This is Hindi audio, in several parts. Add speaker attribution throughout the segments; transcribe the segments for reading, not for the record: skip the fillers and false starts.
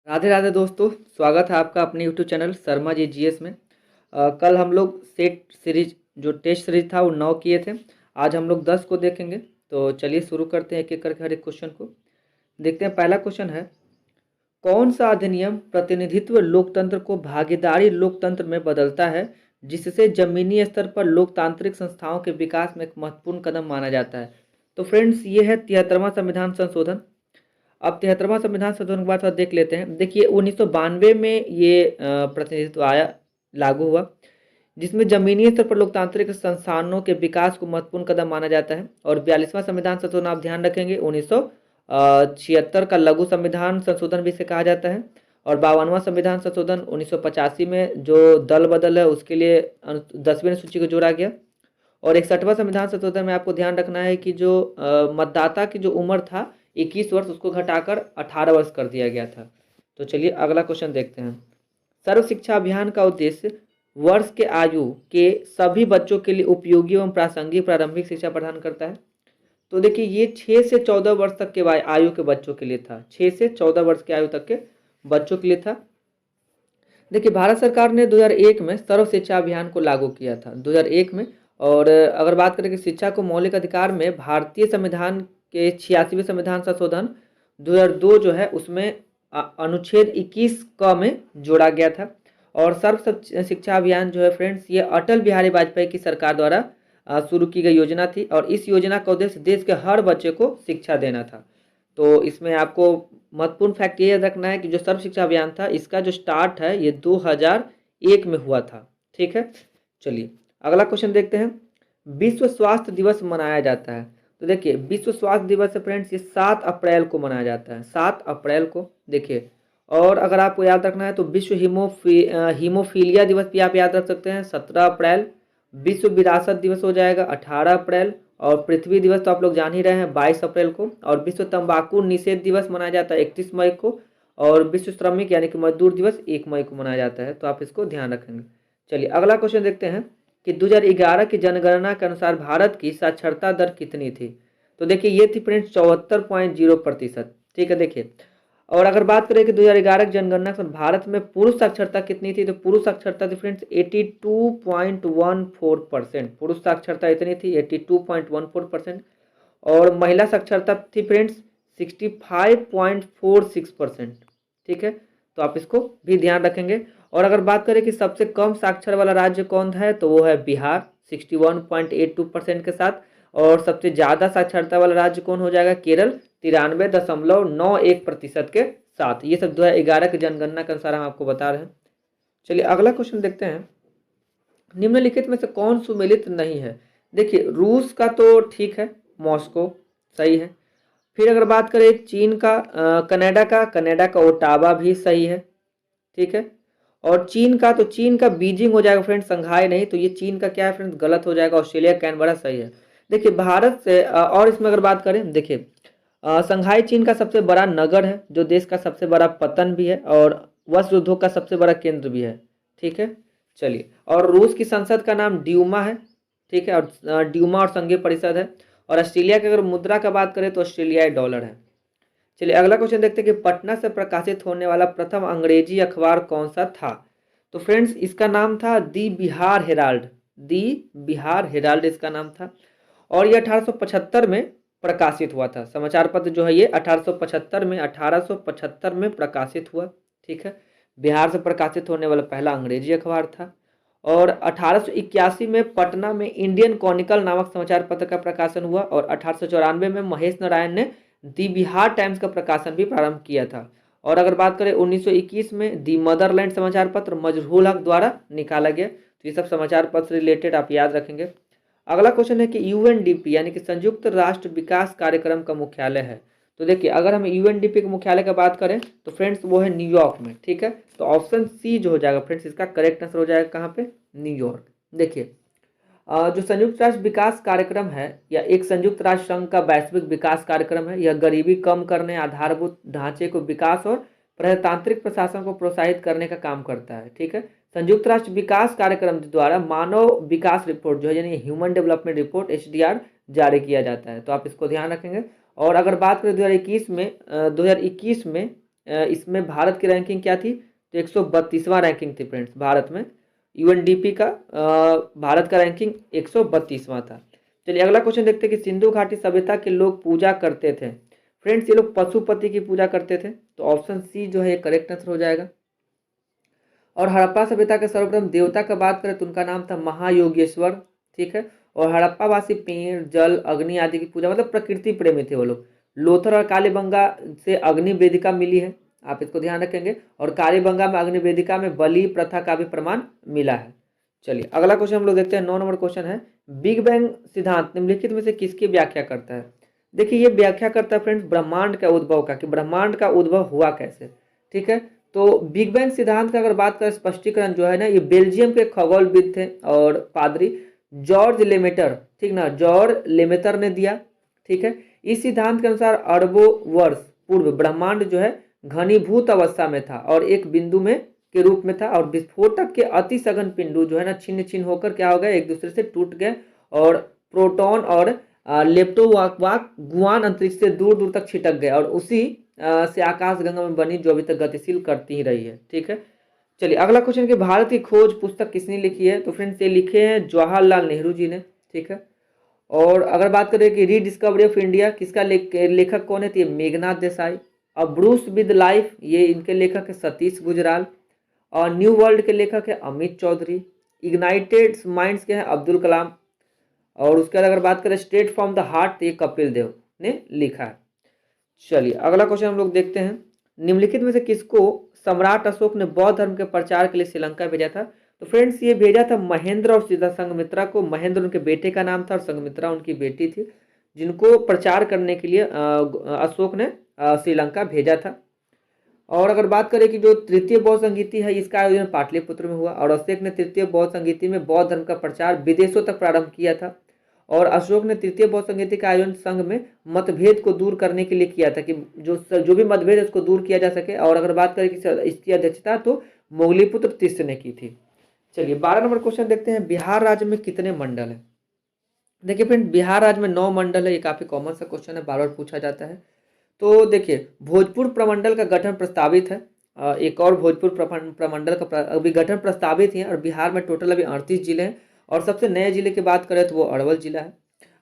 Speaker 1: राधे राधे दोस्तों, स्वागत है आपका अपने YouTube channel Sharma ji GS में। कल हम लोग सेट सीरीज जो टेस्ट सीरीज था वो 9 किए थे। आज हम लोग 10 को देखेंगे। तो चलिए शुरू करते हैं एक एक करके हर एक क्वेश्चन को देखते हैं। पहला क्वेश्चन है, कौन सा अधिनियम प्रतिनिधित्व लोकतंत्र को भागीदारी लोकतंत्र में बदलता है, जिससे जमीनी स्तर पर लोकतांत्रिक संस्थाओं के विकास में एक महत्वपूर्ण कदम माना जाता है। तो फ्रेंड्स, ये है 73वां संविधान संशोधन। अब 73वां संविधान संशोधन के बाद थोड़ा देख लेते हैं। देखिए 1992 में ये प्रतिनिधित्व आया, लागू हुआ, जिसमें जमीनी स्तर पर लोकतांत्रिक संस्थानों के विकास को महत्वपूर्ण कदम माना जाता है। और 42वां संविधान संशोधन आप ध्यान रखेंगे 1976 का लघु संविधान संशोधन भी इसे कहा जाता है। और 52वां संविधान संशोधन 1985 में जो दल बदल है उसके लिए 10वीं अनुसूची को जोड़ा गया। और 61वां संविधान संशोधन में आपको ध्यान रखना है कि जो मतदाता की जो उम्र था 21 वर्ष, उसको घटाकर 18 वर्ष कर दिया गया था। तो चलिए अगला क्वेश्चन देखते हैं। सर्व शिक्षा अभियान का उद्देश्य वर्ष के आयु के सभी बच्चों के लिए उपयोगी एवं प्रासंगिक प्रारंभिक शिक्षा प्रदान करता है। तो देखिए ये 6 से 14 वर्ष तक के आयु के बच्चों के लिए था। 6 से 14 वर्ष की आयु तक के बच्चों के लिए था। देखिए भारत सरकार ने 2001 में सर्व शिक्षा अभियान को लागू किया था, 2001 में। और अगर बात करें कि शिक्षा को मौलिक अधिकार में भारतीय संविधान के 86वें संविधान संशोधन 2002 जो है उसमें अनुच्छेद 21 क में जोड़ा गया था। और सर्व शिक्षा अभियान जो है फ्रेंड्स, ये अटल बिहारी वाजपेयी की सरकार द्वारा शुरू की गई योजना थी। और इस योजना का उद्देश्य देश के हर बच्चे को शिक्षा देना था। तो इसमें आपको महत्वपूर्ण फैक्ट ये याद रखना है कि जो सर्व शिक्षा अभियान था इसका जो स्टार्ट है ये 2001 में हुआ था। ठीक है, चलिए अगला क्वेश्चन देखते हैं। विश्व स्वास्थ्य दिवस मनाया जाता है। तो देखिए विश्व स्वास्थ्य दिवस फ्रेंड्स ये 7 अप्रैल को मनाया जाता है, 7 अप्रैल को। देखिए और अगर आपको याद रखना है तो विश्व हीमोफीलिया दिवस भी आप याद रख सकते हैं, 17 अप्रैल। विश्व विरासत दिवस हो जाएगा 18 अप्रैल। और पृथ्वी दिवस तो आप लोग जान ही रहे हैं 22 अप्रैल को। और विश्व तंबाकू निषेध दिवस मनाया जाता है 31 मई को। और विश्व श्रमिक यानी कि मजदूर दिवस 1 मई को मनाया जाता है। तो आप इसको ध्यान रखेंगे। चलिए अगला क्वेश्चन देखते हैं कि 2011 की जनगणना के अनुसार भारत की साक्षरता दर कितनी थी। तो देखिए ये थी फ्रेंड्स 74.0%। ठीक है, देखिए और अगर बात करें कि 2011 की जनगणना से भारत में पुरुष साक्षरता कितनी थी, तो पुरुष साक्षरता थी फ्रेंड्स 82.14%। पुरुष साक्षरता इतनी थी 82.14%। और महिला साक्षरता थी फ्रेंड्स 65.46%। ठीक है, तो आप इसको भी ध्यान रखेंगे। और अगर बात करें कि सबसे कम साक्षर वाला राज्य कौन है, तो वो है बिहार 61.82% के साथ। और सबसे ज़्यादा साक्षरता वाला राज्य कौन हो जाएगा, केरल 93.91% के साथ। ये सब 2011 की जनगणना के अनुसार हम आपको बता रहे हैं। चलिए अगला क्वेश्चन देखते हैं। निम्नलिखित में से कौन सुमेलित नहीं है। देखिए रूस का तो ठीक है, मॉस्को सही है। फिर अगर बात करें चीन का, कनाडा का ओटावा भी सही है। ठीक है, और चीन का तो चीन का बीजिंग हो जाएगा फ्रेंड्स, संघाई नहीं। तो ये चीन का क्या है फ्रेंड्स, गलत हो जाएगा। ऑस्ट्रेलिया कैनबरा सही है। देखिए भारत से और इसमें अगर बात करें, देखिए संघाई चीन का सबसे बड़ा नगर है, जो देश का सबसे बड़ा पतन भी है और वस्त्र उद्योग का सबसे बड़ा केंद्र भी है। ठीक है, चलिए और रूस की संसद का नाम ड्यूमा है। ठीक है, और ड्यूमा और संघीय परिषद है। और ऑस्ट्रेलिया की अगर मुद्रा का बात करें तो ऑस्ट्रेलियाई डॉलर है। चलिए अगला क्वेश्चन देखते हैं कि पटना से प्रकाशित होने वाला प्रथम अंग्रेजी अखबार कौन सा था। तो फ्रेंड्स इसका नाम था दी बिहार हेराल्ड। दी बिहार हेराल्ड इसका नाम था। और ये 1875 में प्रकाशित हुआ था। समाचार पत्र जो है ये 1875 में प्रकाशित हुआ। ठीक है, बिहार से प्रकाशित होने वाला पहला अंग्रेजी अखबार था। और 1881 में पटना में इंडियन कॉनिकल नामक समाचार पत्र का प्रकाशन हुआ। और 1894 में महेश नारायण ने दी बिहार टाइम्स का प्रकाशन भी प्रारंभ किया था। और अगर बात करें 1921 में दी मदरलैंड समाचार पत्र मजरूल हक द्वारा निकाला गया। तो ये सब समाचार पत्र रिलेटेड आप याद रखेंगे। अगला क्वेश्चन है कि यूएनडीपी यानी कि संयुक्त राष्ट्र विकास कार्यक्रम का मुख्यालय है। तो देखिए अगर हम यूएनडीपी के मुख्यालय की बात करें तो फ्रेंड्स वो है न्यूयॉर्क में। ठीक है, तो ऑप्शन सी जो हो जाएगा फ्रेंड्स इसका करेक्ट आंसर हो जाएगा कहाँ पे, न्यूयॉर्क। देखिए जो संयुक्त राष्ट्र विकास कार्यक्रम है या एक संयुक्त राष्ट्र संघ का वैश्विक विकास कार्यक्रम है। यह गरीबी कम करने, आधारभूत ढांचे को विकास और प्रजातांत्रिक प्रशासन को प्रोत्साहित करने का काम करता है। ठीक है, संयुक्त राष्ट्र विकास कार्यक्रम द्वारा मानव विकास रिपोर्ट जो है यानी ह्यूमन डेवलपमेंट रिपोर्ट HDR जारी किया जाता है। तो आप इसको ध्यान रखेंगे। और अगर बात करें 2021 में इसमें भारत की रैंकिंग क्या थी, तो 132वां रैंकिंग थी फ्रेंड्स भारत में। यूएनडीपी का भारत का रैंकिंग 132वां था। चलिए अगला क्वेश्चन देखते हैं कि सिंधु घाटी सभ्यता के लोग पूजा करते थे। फ्रेंड्स ये लोग पशुपति की पूजा करते थे, तो ऑप्शन सी जो है करेक्ट आंसर हो जाएगा। और हड़प्पा सभ्यता के सर्वप्रथम देवता का बात करें तो उनका नाम था महायोगेश्वर, ठीक है। और हड़प्पावासी पेड़ जल अग्नि आदि की पूजा, मतलब प्रकृति प्रेमी थे वो लोग। लोथर और कालीबंगा से अग्नि वेदिका मिली है, आप इसको ध्यान रखेंगे। और कालीबंगा में अग्नि वेदिका में बलि प्रथा का भी प्रमाण मिला है। चलिए अगला क्वेश्चन हम लोग देखते हैं। 9 नंबर क्वेश्चन है, बिग बैंग सिद्धांत निम्नलिखित में से किसकी व्याख्या करता है। देखिए ये व्याख्या करता है फ्रेंड्स ब्रह्मांड का उद्भव का, कि ब्रह्मांड का उद्भव हुआ कैसे, ठीक है। तो बिग बैंग सिद्धांत का अगर बात करें, स्पष्टीकरण जो है ना, ये बेल्जियम के खगोलविद थे और पादरी जॉर्ज लेमेटर, ठीक ना, जॉर्ज लेमेटर ने दिया, ठीक है। इस सिद्धांत के अनुसार अरबों वर्ष पूर्व ब्रह्मांड जो है घनीभूत अवस्था में था और एक बिंदु में के रूप में था, और विस्फोटक के अति सघन पिंडू जो है ना छिन्न छिन्न होकर क्या हो गए, एक दूसरे से टूट गए, और प्रोटॉन और लेप्टोवाक गुआन अंतरिक्ष से दूर दूर तक छिटक गए, और उसी से आकाशगंगा में बनी, जो अभी तक गतिशील करती ही रही है, ठीक है। चलिए अगला क्वेश्चन कि भारत की खोज पुस्तक किसने लिखी है, तो फ्रेंड्स ये लिखे हैं जवाहरलाल नेहरू जी ने, ठीक है। और अगर बात करें कि रीडिस्कवरी ऑफ इंडिया किसका लेखक कौन है, तो ये मेघनाथ देसाई। और ब्रूस विद लाइफ ये इनके लेखक है सतीश गुजराल। और न्यू वर्ल्ड के लेखक है अमित चौधरी। इग्नाइटेड माइंड्स के हैं अब्दुल कलाम। और उसके बाद अगर बात करें स्ट्रेट फ्रॉम द हार्ट, तो ये कपिल देव ने लिखा है। चलिए अगला क्वेश्चन हम लोग देखते हैं, निम्नलिखित में से किसको सम्राट अशोक ने बौद्ध धर्म के प्रचार के लिए श्रीलंका भेजा था। तो फ्रेंड्स ये भेजा था महेंद्र और सीता संघमित्रा को। महेंद्र उनके बेटे का नाम था और संघमित्रा उनकी बेटी थी, जिनको प्रचार करने के लिए अशोक ने श्रीलंका भेजा था। और अगर बात करें कि जो तृतीय बौद्ध संगीति है, इसका आयोजन पाटलिपुत्र में हुआ, और अशोक ने तृतीय बौद्ध संगीति में बौद्ध धर्म का प्रचार विदेशों तक प्रारंभ किया था। और अशोक ने तृतीय बौद्ध संगीति का आयोजन संघ में मतभेद को दूर करने के लिए किया था, कि जो भी मतभेद है उसको दूर किया जा सके। और अगर बात करें कि इसकी अध्यक्षता तो मोगलीपुत्र तिस्य ने की थी। चलिए 12 नंबर क्वेश्चन देखते हैं, बिहार राज्य में कितने मंडल हैं। देखिए फ्रेंड बिहार राज्य में 9 मंडल है, ये काफी कॉमन सा क्वेश्चन है, बार बार पूछा जाता है। तो देखिए भोजपुर प्रमंडल का गठन प्रस्तावित है, एक और भोजपुर प्रमंडल का अभी गठन प्रस्तावित है। और बिहार में टोटल अभी 38 जिले हैं, और सबसे नए जिले की बात करें तो वो अरवल जिला है।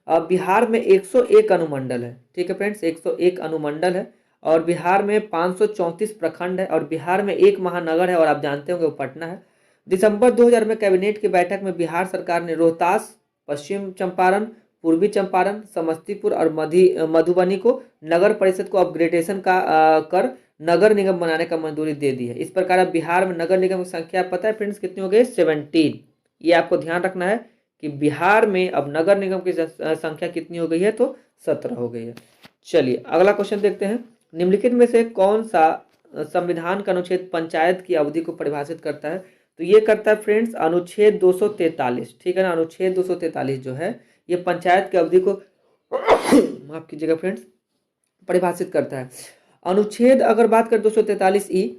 Speaker 1: अब बिहार में 101 अनुमंडल है, ठीक है फ्रेंड्स, 101 अनुमंडल है। और बिहार में 534 प्रखंड है, और बिहार में एक महानगर है, और आप जानते होंगे वो पटना है। दिसंबर 2000 में कैबिनेट की बैठक में बिहार सरकार ने रोहतास, पश्चिम चंपारण, पूर्वी चंपारण, समस्तीपुर और मधुबनी को नगर परिषद को अपग्रेडेशन का कर नगर निगम बनाने का मंजूरी दे दी है। इस प्रकार अब बिहार में नगर निगम की संख्या पता है फ्रेंड्स कितनी हो गई, 17। ये आपको ध्यान रखना है कि बिहार में अब नगर निगम की संख्या कितनी हो गई है, तो 17 हो गई है। चलिए अगला क्वेश्चन देखते हैं, निम्नलिखित में से कौन सा संविधान का अनुच्छेद पंचायत की अवधि को परिभाषित करता है। तो ये करता है फ्रेंड्स अनुच्छेद 243, ठीक है ना। अनुच्छेद 243 जो है ये पंचायत की अवधि को माफ कीजिएगा फ्रेंड्स परिभाषित करता है। अनुच्छेद अगर बात करें 243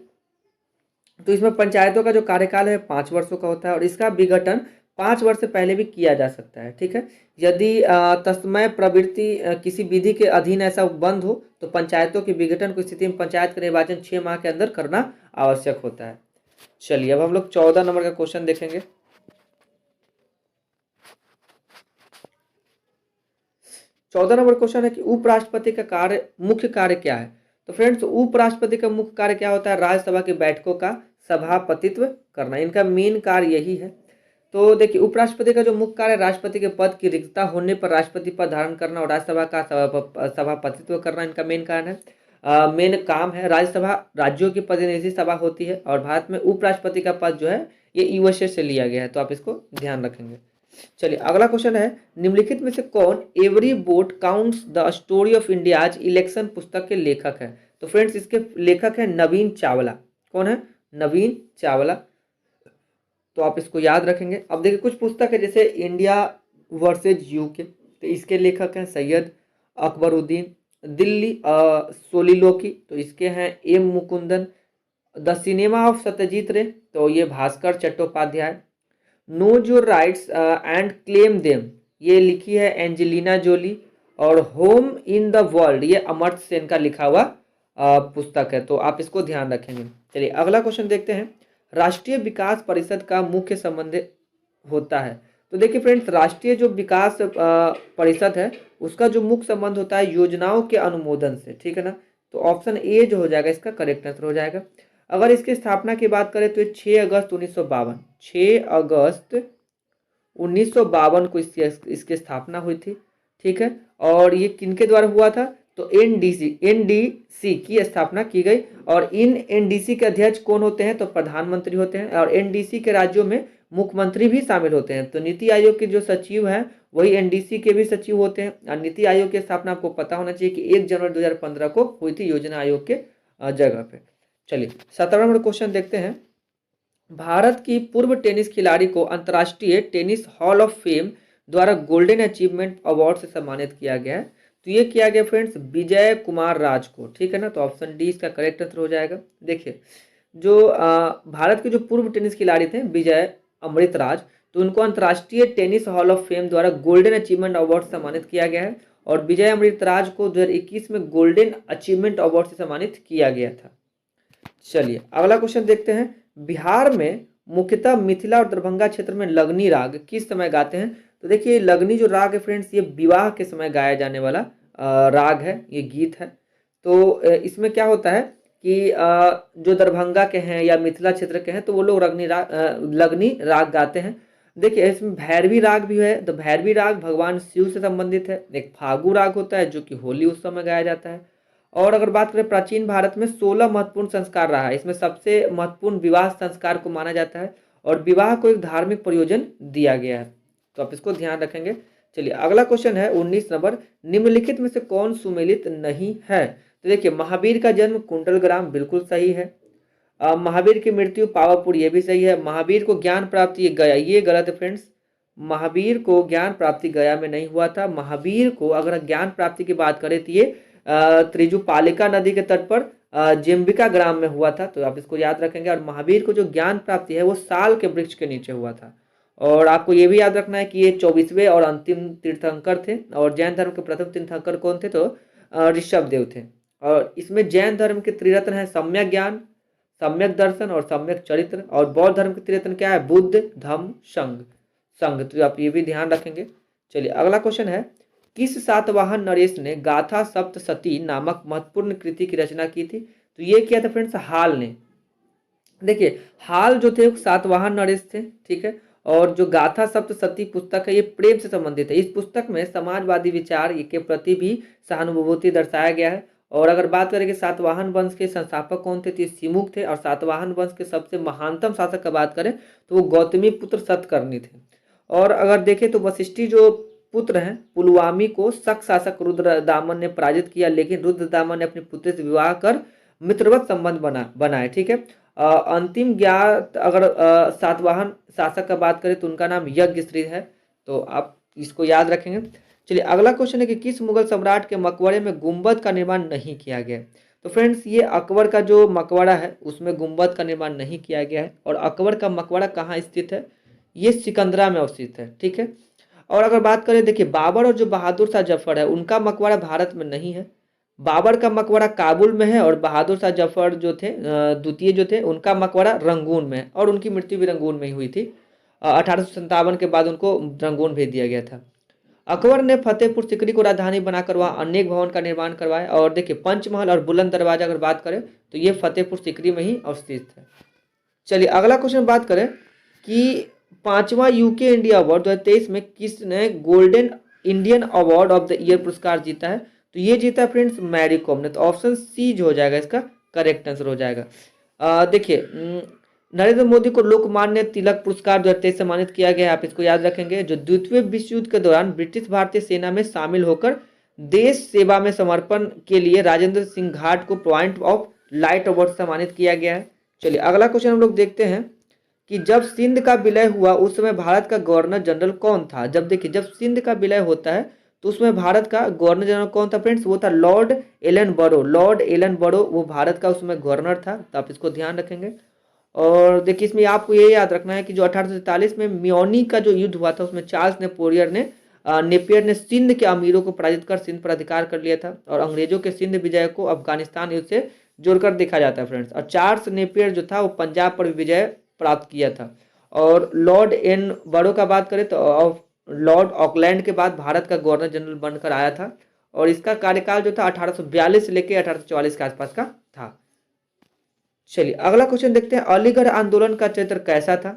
Speaker 1: तो इसमें पंचायतों का जो कार्यकाल है 5 वर्षों का होता है, और इसका विघटन 5 वर्ष से पहले भी किया जा सकता है, ठीक है। यदि तस्मय प्रवृत्ति किसी विधि के अधीन ऐसा बंद हो तो पंचायतों के विघटन की स्थिति में पंचायत का निर्वाचन 6 माह के अंदर करना आवश्यक होता है। चलिए अब हम लोग 14 नंबर का क्वेश्चन देखेंगे। 14 नंबर क्वेश्चन है कि उपराष्ट्रपति का कार्य मुख्य कार्य क्या है। तो फ्रेंड्स उपराष्ट्रपति का मुख्य कार्य क्या होता है, राज्यसभा की बैठकों का सभापतित्व करना, इनका मेन कार्य यही है। तो देखिए उपराष्ट्रपति का जो मुख्य कार्य राष्ट्रपति के पद की रिक्तता होने पर राष्ट्रपति पद धारण करना और राज्यसभा का सभापतित्व करना इनका मेन कारण है, मेन काम है। राज्यसभा राज्यों की प्रतिनिधि सभा होती है, और भारत में उपराष्ट्रपति का पद जो है ये यूएसए से लिया गया है, तो आप इसको ध्यान रखेंगे। चलिए अगला क्वेश्चन है, निम्नलिखित में से कौन every vote counts the story of India's election पुस्तक के लेखक है। तो फ्रेंड्स इसके लेखक है नवीन चावला। कौन है, नवीन चावला, तो आप इसको याद रखेंगे। अब देखिए कुछ पुस्तक है जैसे इंडिया वर्सेज यूके, तो इसके लेखक हैं सैयद अकबरुद्दीन। दिल्ली सोलिलोकी, तो इसके हैं M Mukundan. The cinema of Satyajit Ray, तो ये Bhaskar Chattopadhyay. Knows your rights and claim them, ये लिखी है एंजेलिना जोली। और होम इन द वर्ल्ड, ये अमर्त्य सेन का लिखा हुआ पुस्तक है, तो आप इसको ध्यान रखेंगे। चलिए अगला क्वेश्चन देखते हैं। राष्ट्रीय विकास परिषद का मुख्य संबंध होता है। तो देखिए फ्रेंड्स, राष्ट्रीय जो विकास परिषद है उसका जो मुख्य संबंध होता है योजनाओं के अनुमोदन से, ठीक है ना। तो ऑप्शन ए जो हो जाएगा इसका करेक्ट आंसर हो जाएगा। अगर इसकी स्थापना की बात करें तो ये 6 अगस्त 1952, 6 अगस्त 1952 को इसकी स्थापना हुई थी, ठीक है। और ये किनके द्वारा हुआ था, तो एनडीसी की स्थापना की गई। और इन एनडीसी के अध्यक्ष कौन होते हैं, तो प्रधानमंत्री होते हैं। और एनडीसी के राज्यों में मुख्यमंत्री भी शामिल होते हैं। तो नीति आयोग के जो सचिव हैं वही एनडीसी के भी सचिव होते हैं। और नीति आयोग की स्थापना आपको पता होना चाहिए कि 1 जनवरी 2015 को हुई थी योजना आयोग के जगह पे। चलिए 17वां नंबर क्वेश्चन देखते हैं। भारत की पूर्व टेनिस खिलाड़ी को अंतर्राष्ट्रीय टेनिस हॉल ऑफ फेम द्वारा गोल्डन अचीवमेंट अवार्ड से सम्मानित किया गया है। तो ये किया गया फ्रेंड्स विजय कुमार राज को, ठीक है ना। तो ऑप्शन डी इसका करेक्ट आंसर हो जाएगा। देखिए जो भारत के जो पूर्व टेनिस खिलाड़ी थे विजय अमृत राज, तो उनको अंतर्राष्ट्रीय टेनिस हॉल ऑफ फेम द्वारा गोल्डन अचीवमेंट अवार्ड से सम्मानित किया गया है। और विजय अमृत राज को 2021 में गोल्डन अचीवमेंट अवार्ड से सम्मानित किया गया था। चलिए अगला क्वेश्चन देखते हैं। बिहार में मुख्यतः मिथिला और दरभंगा क्षेत्र में लगनी राग किस समय गाते हैं। तो देखिए लगनी जो राग है फ्रेंड्स, ये विवाह के समय गाया जाने वाला राग है, ये गीत है। तो इसमें क्या होता है कि जो दरभंगा के हैं या मिथिला क्षेत्र के हैं तो वो लोग लगनी राग गाते हैं। देखिए इसमें भैरवी राग भी है। तो भैरवी राग भगवान शिव से संबंधित है। एक फागु राग होता है जो कि होली उस समय गाया जाता है। और अगर बात करें प्राचीन भारत में 16 महत्वपूर्ण संस्कार रहा है। इसमें सबसे महत्वपूर्ण विवाह संस्कार को माना जाता है और विवाह को एक धार्मिक प्रयोजन दिया गया है। तो आप इसको ध्यान रखेंगे। चलिए अगला क्वेश्चन है 19 नंबर। निम्नलिखित में से कौन सुमेलित नहीं है। तो देखिए महावीर का जन्म कुंडलग्राम, बिल्कुल सही है। महावीर की मृत्यु पावापुर, ये भी सही है। महावीर को ज्ञान प्राप्ति गया, ये गलत है फ्रेंड्स। महावीर को ज्ञान प्राप्ति गया में नहीं हुआ था। महावीर को अगर ज्ञान प्राप्ति की बात करें तो ये त्रिजुपालिका नदी के तट पर जिम्बिका ग्राम में हुआ था। तो आप इसको याद रखेंगे। और महावीर को जो ज्ञान प्राप्ति है वो साल के वृक्ष के नीचे हुआ था। और आपको ये भी याद रखना है कि ये 24वें और अंतिम तीर्थंकर थे। और जैन धर्म के प्रथम तीर्थंकर कौन थे, तो ऋषभ देव थे। और इसमें जैन धर्म के त्रिरत्न है सम्यक ज्ञान, सम्यक दर्शन और सम्यक चरित्र। और बौद्ध धर्म के त्रिरत्न क्या है, बुद्ध धम्म संघ। तो आप ये भी ध्यान रखेंगे। चलिए अगला क्वेश्चन है। किस सातवाहन नरेश ने गाथा सप्तशती नामक महत्वपूर्ण कृति की रचना की थी। तो ये किया था फ्रेंड्स हाल ने। देखिए हाल जो थे सातवाहन नरेश थे, ठीक है। और जो गाथा सप्तशती पुस्तक है ये प्रेम से संबंधित है। इस पुस्तक में समाजवादी विचार के प्रति भी सहानुभूति दर्शाया गया है। और अगर बात करें कि सातवाहन वंश के संस्थापक कौन थे, तो सिमुक थे। और सातवाहन वंश के सबसे महानतम शासक का बात करें तो वो गौतमी पुत्र सतकर्णी थे। और अगर देखें तो वशिष्ठी जो पुत्र हैं पुलवामी को शक शासक रुद्रदामन ने पराजित किया, लेकिन रुद्रदामन ने अपनी पुत्री से विवाह कर मित्रवत संबंध बनाए, ठीक है। अंतिम ज्ञात अगर सातवाहन शासक का बात करें तो उनका नाम यज्ञश्री है। तो आप इसको याद रखेंगे। चलिए अगला क्वेश्चन है कि किस मुगल सम्राट के मकबरे में गुंबद का निर्माण नहीं किया गया। तो फ्रेंड्स ये अकबर का जो मकबरा है उसमें गुंबद का निर्माण नहीं किया गया है। और अकबर का मकबरा कहाँ स्थित है, ये सिकंदरा में अवस्थित है, ठीक है। और अगर बात करें देखिए बाबर और जो बहादुर शाह जफर है उनका मकबरा भारत में नहीं है। बाबर का मकबरा काबुल में है और बहादुर शाह जफर जो थे द्वितीय जो थे उनका मकबरा रंगून में है। और उनकी मृत्यु भी रंगून में ही हुई थी। 1857 के बाद उनको रंगून भेज दिया गया था। अकबर ने फतेहपुर सिकरी को राजधानी बनाकर वहाँ अनेक भवन का निर्माण करवाया। और देखिए पंचमहल और बुलंद दरवाजा अगर बात करें तो ये फतेहपुर सिकरी में ही अवस्थित है। चलिए अगला क्वेश्चन बात करें कि 5वां यूके इंडिया अवार्ड 2023 में किसने golden Indian award of the year पुरस्कार जीता है। तो ये जीता फ्रेंड्स मैरी कॉम ने। तो ऑप्शन सी जो हो जाएगा इसका करेक्ट आंसर हो जाएगा। देखिए नरेंद्र मोदी को लोकमान्य तिलक पुरस्कार 2023 सम्मानित किया गया है। आप इसको याद रखेंगे। जो द्वितीय विश्व युद्ध के दौरान ब्रिटिश भारतीय सेना में शामिल होकर देश सेवा में समर्पण के लिए राजेंद्र सिंह घाट को पॉइंट ऑफ लाइट अवार्ड सम्मानित किया गया है। चलिए अगला क्वेश्चन हम लोग देखते हैं कि जब सिंध का विलय हुआ उस समय भारत का गवर्नर जनरल कौन था। जब देखिए जब सिंध का विलय होता है तो उसमें भारत का गवर्नर जनरल कौन था फ्रेंड्स, वो था लॉर्ड एलन बरो। लॉर्ड एलन बरो वो भारत का उसमें गवर्नर था। तो आप इसको ध्यान रखेंगे। और देखिए इसमें आपको ये याद रखना है कि जो 1843 में मियोनी का जो युद्ध हुआ था उसमें चार्ल्स नेपोलियन ने नेपियर ने सिंध के अमीरों को पराजित कर सिंध पर अधिकार कर लिया था और अंग्रेजों के सिंध विजय को अफगानिस्तान युद्ध से जोड़कर देखा जाता है फ्रेंड्स। और चार्ल्स नेपियर जो था वो पंजाब पर विजय प्राप्त किया था। और लॉर्ड एन बड़ो का बात करें तो लॉर्ड ऑकलैंड के बाद भारत का गवर्नर जनरल बनकर आया था और इसका कार्यकाल जो था 1842 से लेकर 1844 के आसपास का था। चलिए अगला क्वेश्चन देखते हैं, अलीगढ़ आंदोलन का चरित्र कैसा था।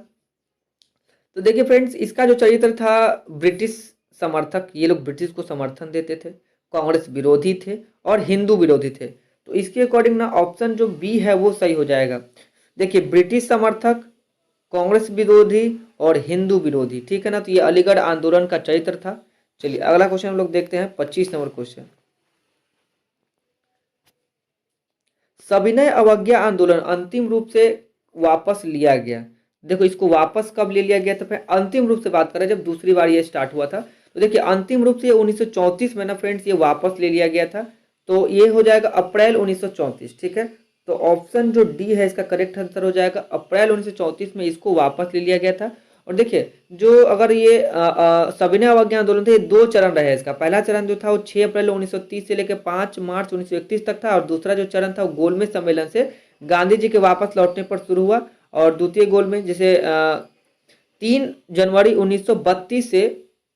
Speaker 1: तो देखिए फ्रेंड्स, इसका जो चरित्र था, ब्रिटिश समर्थक, ये लोग ब्रिटिश को समर्थन देते थे, कांग्रेस विरोधी थे और हिंदू विरोधी थे। तो इसके अकॉर्डिंग ना ऑप्शन जो बी है वो सही हो जाएगा। देखिए ब्रिटिश समर्थक, कांग्रेस विरोधी और हिंदू विरोधी, ठीक है ना। तो ये अलीगढ़ आंदोलन का चरित्र था। चलिए अगला क्वेश्चन हम लोग देखते हैं, 25 नंबर क्वेश्चन, सविनय अवज्ञा आंदोलन अंतिम रूप से वापस लिया गया। देखो इसको वापस कब ले लिया गया, तो फिर अंतिम रूप से बात करें जब दूसरी बार ये स्टार्ट हुआ था। तो देखिए अंतिम रूप से 1934 में ना फ्रेंड्स ये वापस ले लिया गया था। तो ये हो जाएगा अप्रैल 1934, ठीक है। तो ऑप्शन जो डी है इसका करेक्ट आंसर हो जाएगा, अप्रैल 1934 में इसको वापस ले लिया गया था। और देखिए जो अगर ये सविनय अवज्ञा आंदोलन थे, 2 चरण रहे इसका। पहला चरण जो था वो 6 अप्रैल 1930 से लेकर 5 मार्च 1931 तक था और दूसरा जो चरण था वो गोलमेज सम्मेलन से गांधी जी के वापस लौटने पर शुरू हुआ। और द्वितीय गोलमेज जैसे 3 जनवरी 1932 से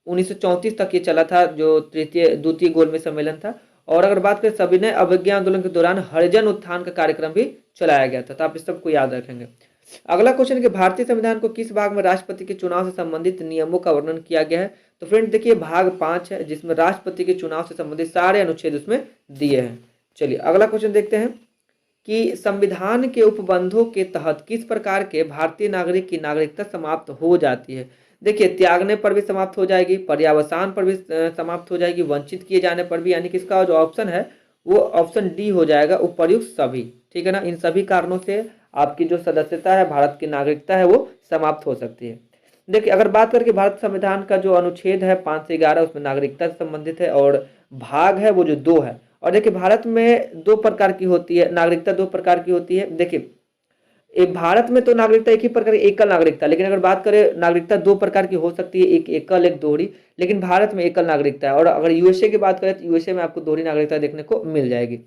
Speaker 1: 1934 तक ये चला था, जो द्वितीय गोलमेज सम्मेलन था। और अगर बात करें सविनय अवज्ञा आंदोलन के दौरान हरिजन उत्थान का कार्यक्रम भी चलाया गया था। तो आप इस सबको याद रखेंगे। अगला क्वेश्चन कि भारतीय संविधान को किस भाग में राष्ट्रपति के चुनाव से संबंधित नियमों का वर्णन किया गया है। तो फ्रेंड देखिए भाग 5 है जिसमें राष्ट्रपति के चुनाव से संबंधित सारे अनुच्छेद उसमें दिए हैं। चलिए अगला क्वेश्चन देखते हैं कि संविधान के उपबंधों के तहत किस प्रकार के भारतीय नागरिक की नागरिकता समाप्त हो जाती है। देखिए त्यागने पर भी समाप्त हो जाएगी, पर्यावसान पर भी समाप्त हो जाएगी, वंचित किए जाने पर भी, यानी कि इसका जो ऑप्शन है वो ऑप्शन डी हो जाएगा, उपर्युक्त सभी, ठीक है ना। इन सभी कारणों से आपकी जो सदस्यता है, भारत की नागरिकता है, वो समाप्त हो सकती है। देखिए अगर बात करके भारत संविधान का जो अनुच्छेद है 5 से 11 उसमें नागरिकता से संबंधित है और भाग है वो जो 2 है। और देखिए भारत में 2 प्रकार की होती है नागरिकता, 2 प्रकार की होती है। देखिए भारत में तो नागरिकता एक ही प्रकार की एकल नागरिकता, लेकिन अगर बात करें नागरिकता 2 प्रकार की हो सकती है, एक एकल एक दोहरी, लेकिन भारत में एकल नागरिकता है। और अगर यूएसए की बात करें तो यूएसए में आपको दोहरी नागरिकता देखने को मिल जाएगी,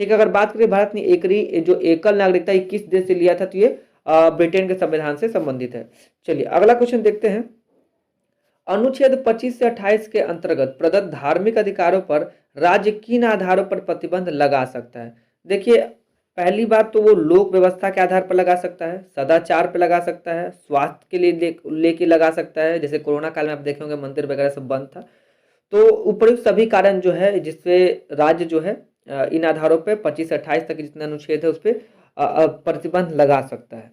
Speaker 1: ठीक है। अगर बात करें भारत ने जो एकल नागरिकता किस देश से लिया था, तो ये ब्रिटेन के संविधान से संबंधित है। चलिए अगला क्वेश्चन देखते हैं, अनुच्छेद 25 से 28 के अंतर्गत प्रदत्त धार्मिक अधिकारों पर राज्य किन आधारों पर प्रतिबंध लगा सकता है। देखिए पहली बात तो वो लोक व्यवस्था के आधार पर लगा सकता है, सदाचार पर लगा सकता है, स्वास्थ्य के लिए लेके लगा सकता है, जैसे कोरोना काल में आप देखे होंगे मंदिर वगैरह सब बंद था। तो उपयुक्त सभी कारण जो है जिससे राज्य जो है इन आधारों पर 25 से 28 तक जितने अनुच्छेद है उस पर प्रतिबंध लगा सकता है।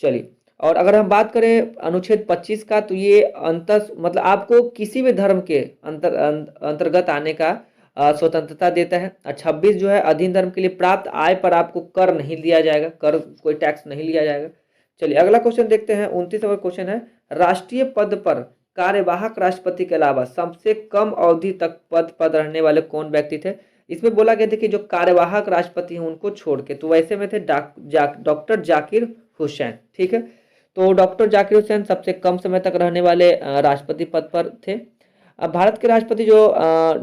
Speaker 1: चलिए और अगर हम बात करें अनुच्छेद 25 का, तो ये मतलब आपको किसी भी धर्म के अंतर्गत आने का स्वतंत्रता देता है। और 26 जो है अधीन धर्म के लिए प्राप्त आय पर आपको कर नहीं लिया जाएगा, कर कोई टैक्स नहीं लिया जाएगा। चलिए अगला क्वेश्चन देखते हैं, 29 नंबर क्वेश्चन है, राष्ट्रीय पद पर कार्यवाहक राष्ट्रपति के अलावा सबसे कम अवधि तक पद रहने वाले कौन व्यक्ति थे। इसमें बोला गया था कि जो कार्यवाहक राष्ट्रपति हैं उनको छोड़ के, तो वैसे में थे डॉक्टर जाकिर हुसैन, ठीक है। तो डॉक्टर जाकिर हुसैन सबसे कम समय तक रहने वाले राष्ट्रपति पद पर थे। अब भारत के राष्ट्रपति जो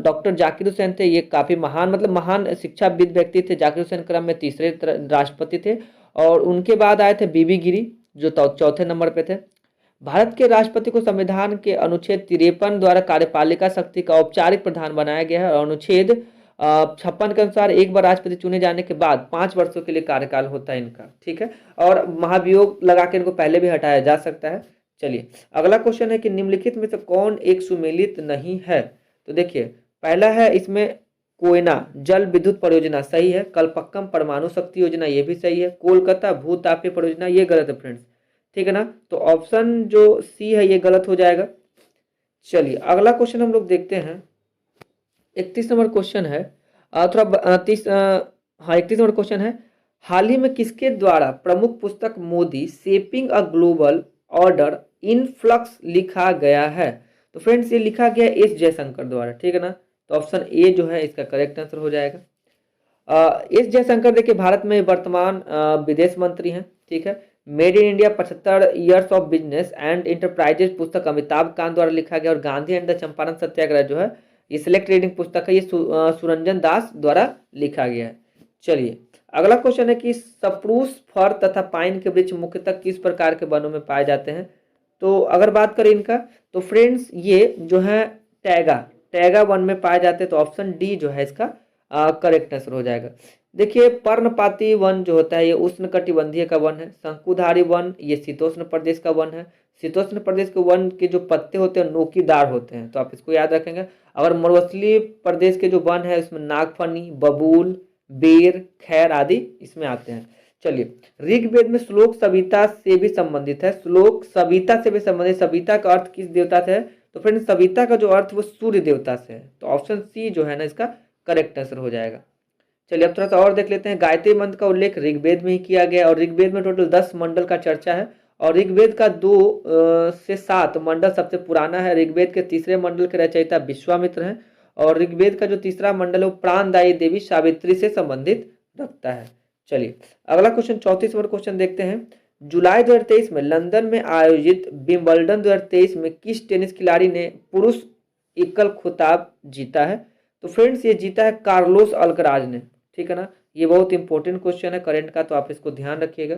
Speaker 1: डॉक्टर जाकिर हुसैन थे ये काफ़ी महान शिक्षाविद व्यक्ति थे। जाकिर हुसैन क्रम में तीसरे राष्ट्रपति थे और उनके बाद आए थे बीबी गिरी जो चौथे नंबर पे थे। भारत के राष्ट्रपति को संविधान के अनुच्छेद 53 द्वारा कार्यपालिका शक्ति का औपचारिक प्रधान बनाया गया है और अनुच्छेद 56 के अनुसार एक बार राष्ट्रपति चुने जाने के बाद 5 वर्षों के लिए कार्यकाल होता है इनका, ठीक है। और महाभियोग लगा के इनको पहले भी हटाया जा सकता है। चलिए अगला क्वेश्चन है कि निम्नलिखित में से कौन एक सुमेलित नहीं है। तो देखिए पहला है इसमें कोयना जल विद्युत परियोजना सही है, कलपक्कम परमाणु शक्ति योजना ये भी सही है, कोलकाता भूतापीय परियोजना ये गलत है फ्रेंड्स, ठीक है ना। तो ऑप्शन जो सी है ये गलत हो जाएगा। चलिए अगला क्वेश्चन हम लोग देखते हैं, 31 नंबर क्वेश्चन है, थोड़ा 31 नंबर क्वेश्चन है, हाल ही में किसके द्वारा प्रमुख पुस्तक Modi shaping a global order in flux लिखा गया है। तो फ्रेंड्स ये लिखा गया एस जयशंकर द्वारा, ठीक है ना। तो ऑप्शन ए जो है इसका करेक्ट आंसर हो जाएगा। एस जयशंकर देखिए भारत में वर्तमान विदेश मंत्री हैं, ठीक है। Made in India 75 years of business and enterprises पुस्तक अमिताभ कांत द्वारा लिखा गया, और गांधी एंड द चंपारण सत्याग्रह जो है ये सिलेक्ट रीडिंग पुस्तक है, ये सुरंजन दास द्वारा लिखा गया है। चलिए अगला क्वेश्चन है कि सप्रूस, फर तथा पाइन के वृक्ष मुख्यतः किस प्रकार के वनों में पाए जाते हैं। तो अगर बात करें इनका, तो फ्रेंड्स ये जो है टैगा टैगा वन में पाए जाते हैं, तो ऑप्शन डी जो है इसका करेक्ट आंसर हो जाएगा। देखिए पर्णपाती वन जो होता है ये उष्णकटिबंधीय का वन है। शंकुधारी वन ये शीतोष्ण प्रदेश का वन है। शीतोष्ण प्रदेश के वन के जो पत्ते होते हैं नोकीदार होते हैं, तो आप इसको याद रखेंगे। अगर मरुस्थलीय प्रदेश के जो वन है उसमें नागफनी, बबूल, बेर, खैर आदि इसमें आते हैं। चलिए ऋग्वेद में श्लोक सविता से भी संबंधित है। श्लोक सविता से भी संबंधित, सविता का अर्थ किस देवता से है, तो फ्रेंड्स सविता का जो अर्थ वो सूर्य देवता से है, तो ऑप्शन सी जो है ना इसका करेक्ट आंसर हो जाएगा। चलिए अब थोड़ा सा और देख लेते हैं। गायत्री मंत्र का उल्लेख ऋग्वेद में ही किया गया, और ऋग्वेद में टोटल 10 मंडल का चर्चा है, और ऋग्वेद का 2 से 7 मंडल सबसे पुराना है। ऋग्वेद के तीसरे मंडल के रचयिता विश्वामित्र हैं, और ऋग्वेद का जो तीसरा मंडल है वो प्राणदायी देवी सावित्री से संबंधित रखता है। चलिए अगला क्वेश्चन 34 नंबर क्वेश्चन देखते हैं। जुलाई 2023 में लंदन में आयोजित विंबलडन 2023 में किस टेनिस खिलाड़ी ने पुरुष एकल खिताब जीता है। तो फ्रेंड्स ये जीता है कार्लोस अल्कराज ने, ठीक है ना। ये बहुत इंपॉर्टेंट क्वेश्चन है करंट का, तो आप इसको ध्यान रखिएगा।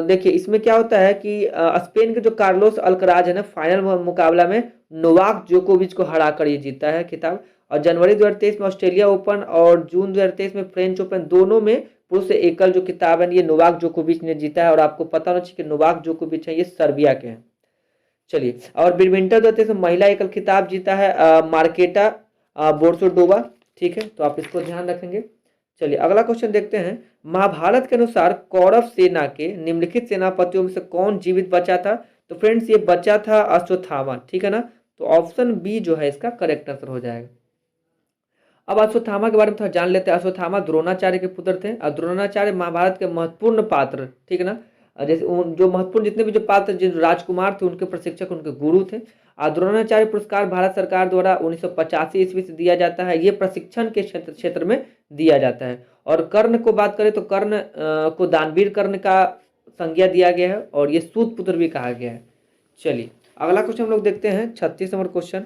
Speaker 1: देखिए इसमें क्या होता है कि स्पेन के जो कार्लोस अल्कराज है ना फाइनल मुकाबला में नोवाक जोकोविच को हराकर ये जीता है खिताब। और जनवरी 2023 में ऑस्ट्रेलिया ओपन और जून 2023 में फ्रेंच ओपन दोनों में पुरुष एकल जो खिताब है ये नोवाक जोकोविच ने जीता है। और आपको पता होना चाहिए कि नोवाक जोकोविच है ये सर्बिया के हैं। चलिए और बैडमिंटन 2023 में महिला एकल खिताब जीता है मार्केटा बोर्सोडोवा, ठीक है, तो आप इसको ध्यान रखेंगे। चलिए अगला क्वेश्चन देखते हैं। महाभारत के अनुसार कौरव सेना के निम्नलिखित सेनापतियों में से कौन जीवित बचा था। तो फ्रेंड्स ये बचा था अश्वत्थामा, ठीक है ना, तो ऑप्शन बी जो है इसका करेक्ट आंसर हो जाएगा। अब अश्वत्थामा के बारे में थोड़ा जान लेते हैं। अश्वत्थामा द्रोणाचार्य के पुत्र थे, और द्रोणाचार्य महाभारत के महत्वपूर्ण पात्र, ठीक है ना, जैसे जो महत्वपूर्ण जितने भी जो पात्र जिन राजकुमार थे उनके प्रशिक्षक उनके गुरु थे। द्रोणाचार्य पुरस्कार भारत सरकार द्वारा 1985 ईस्वी से दिया जाता है। ये प्रशिक्षण के क्षेत्र में दिया जाता है। और कर्ण को बात करें तो कर्ण को दानवीर कर्ण का संज्ञा दिया गया है, और ये सूत पुत्र भी कहा गया है। चलिए अगला क्वेश्चन हम लोग देखते हैं 36 नंबर क्वेश्चन।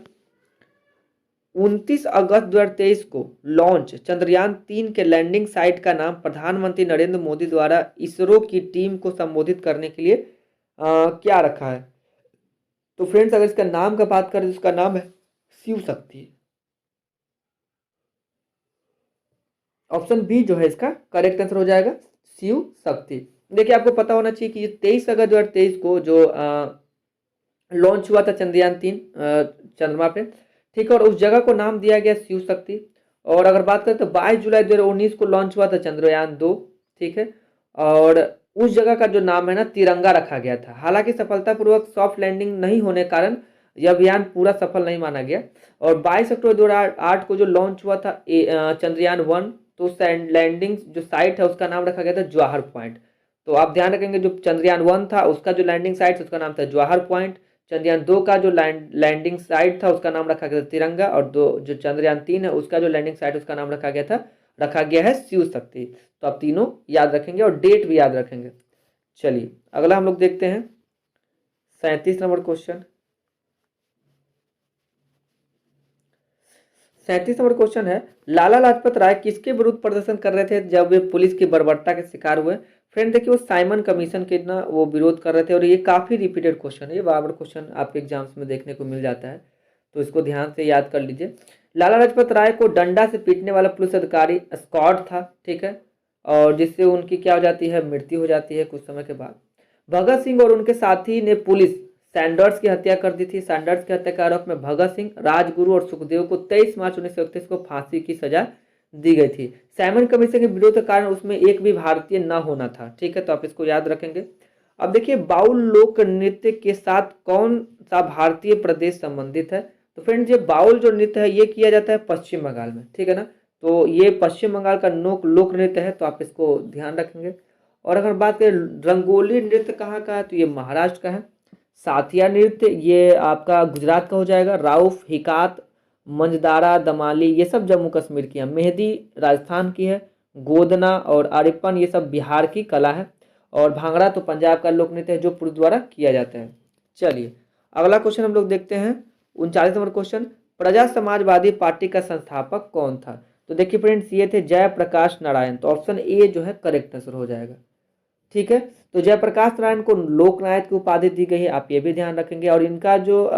Speaker 1: 29 अगस्त 2023 को लॉन्च चंद्रयान 3 के लैंडिंग साइट का नाम प्रधानमंत्री नरेंद्र मोदी द्वारा इसरो की टीम को संबोधित करने के लिए क्या रखा है। तो फ्रेंड्स अगर इसका नाम का बात करें तो इसका नाम है शिव शक्ति। ऑप्शन बी जो है इसका करेक्ट आंसर हो जाएगा, शिव शक्ति। देखिए आपको पता होना चाहिए कि ये 23 अगस्त 2023 को जो लॉन्च हुआ था चंद्रयान 3 चंद्रमा पे, ठीक है, और उस जगह को नाम दिया गया शिव शक्ति। और अगर बात करें तो 22 जुलाई 2019 को लॉन्च हुआ था चंद्रयान 2, ठीक है, और उस जगह का जो नाम है ना तिरंगा रखा गया था। हालांकि सफलतापूर्वक सॉफ्ट लैंडिंग नहीं होने कारण यह अभियान पूरा सफल नहीं माना गया। और 22 अक्टूबर 2008 को जो लॉन्च हुआ था चंद्रयान 1, तो उस लैंडिंग जो साइट है उसका नाम रखा गया था जवाहर पॉइंट। तो आप ध्यान रखेंगे जो चंद्रयान 1 था उसका जो लैंडिंग साइट उसका नाम था जवाहर पॉइंट। चंद्रयान 2 का जो लैंडिंग साइट था उसका नाम रखा गया था तिरंगा, और जो चंद्रयान 3 है उसका जो लैंडिंग साइट उसका नाम रखा गया है शिव शक्ति। तो आप तीनों याद रखेंगे और डेट भी याद रखेंगे। चलिए अगला हम लोग देखते हैं 37 नंबर क्वेश्चन। 37 नंबर क्वेश्चन है, लाला लाजपत राय किसके विरुद्ध प्रदर्शन कर रहे थे जब वे पुलिस की बर्बरता के शिकार हुए। फ्रेंड देखिए वो साइमन कमीशन के ना वो विरोध कर रहे थे, और ये काफ़ी रिपीटेड क्वेश्चन है, ये बार बार क्वेश्चन आपके एग्जाम्स में देखने को मिल जाता है, तो इसको ध्यान से याद कर लीजिए। लाला लाजपत राय को डंडा से पीटने वाला पुलिस अधिकारी स्कॉट था, ठीक है, और जिससे उनकी क्या हो जाती है मृत्यु हो जाती है कुछ समय के बाद। भगत सिंह और उनके साथी ने पुलिस सैंडर्स की हत्या कर दी थी। सैंडर्स की हत्या के आरोप में भगत सिंह, राजगुरु और सुखदेव को 23 मार्च 1931 को फांसी की सजा दी गई थी। साइमन कमीशन के विरोध के कारण उसमें एक भी भारतीय न होना था, ठीक है, तो आप इसको याद रखेंगे। अब देखिए बाउल लोक नृत्य के साथ कौन सा भारतीय प्रदेश संबंधित है। तो फ्रेंड्स ये बाउल जो नृत्य है ये किया जाता है पश्चिम बंगाल में, ठीक है ना, तो ये पश्चिम बंगाल का लोक नृत्य है, तो आप इसको ध्यान रखेंगे। और अगर बात करें रंगोली नृत्य कहाँ का है, तो ये महाराष्ट्र का है। साथिया नृत्य ये आपका गुजरात का हो जाएगा। राउफ, हिकात, मंजदारा, दमाली ये सब जम्मू कश्मीर की है। मेहंदी राजस्थान की है। गोदना और आरिपन ये सब बिहार की कला है। और भांगड़ा तो पंजाब का लोक नृत्य है जो पुरुष द्वारा किया जाता है। चलिए अगला क्वेश्चन हम लोग देखते हैं। 39 नंबर क्वेश्चन, प्रजा समाजवादी पार्टी का संस्थापक कौन था? तो देखिए फ्रेंड्स, ये थे जयप्रकाश नारायण। तो ऑप्शन ए जो है करेक्ट आंसर हो जाएगा। ठीक है, तो जयप्रकाश नारायण को लोकनायक की उपाधि दी गई है, आप ये भी ध्यान रखेंगे। और इनका जो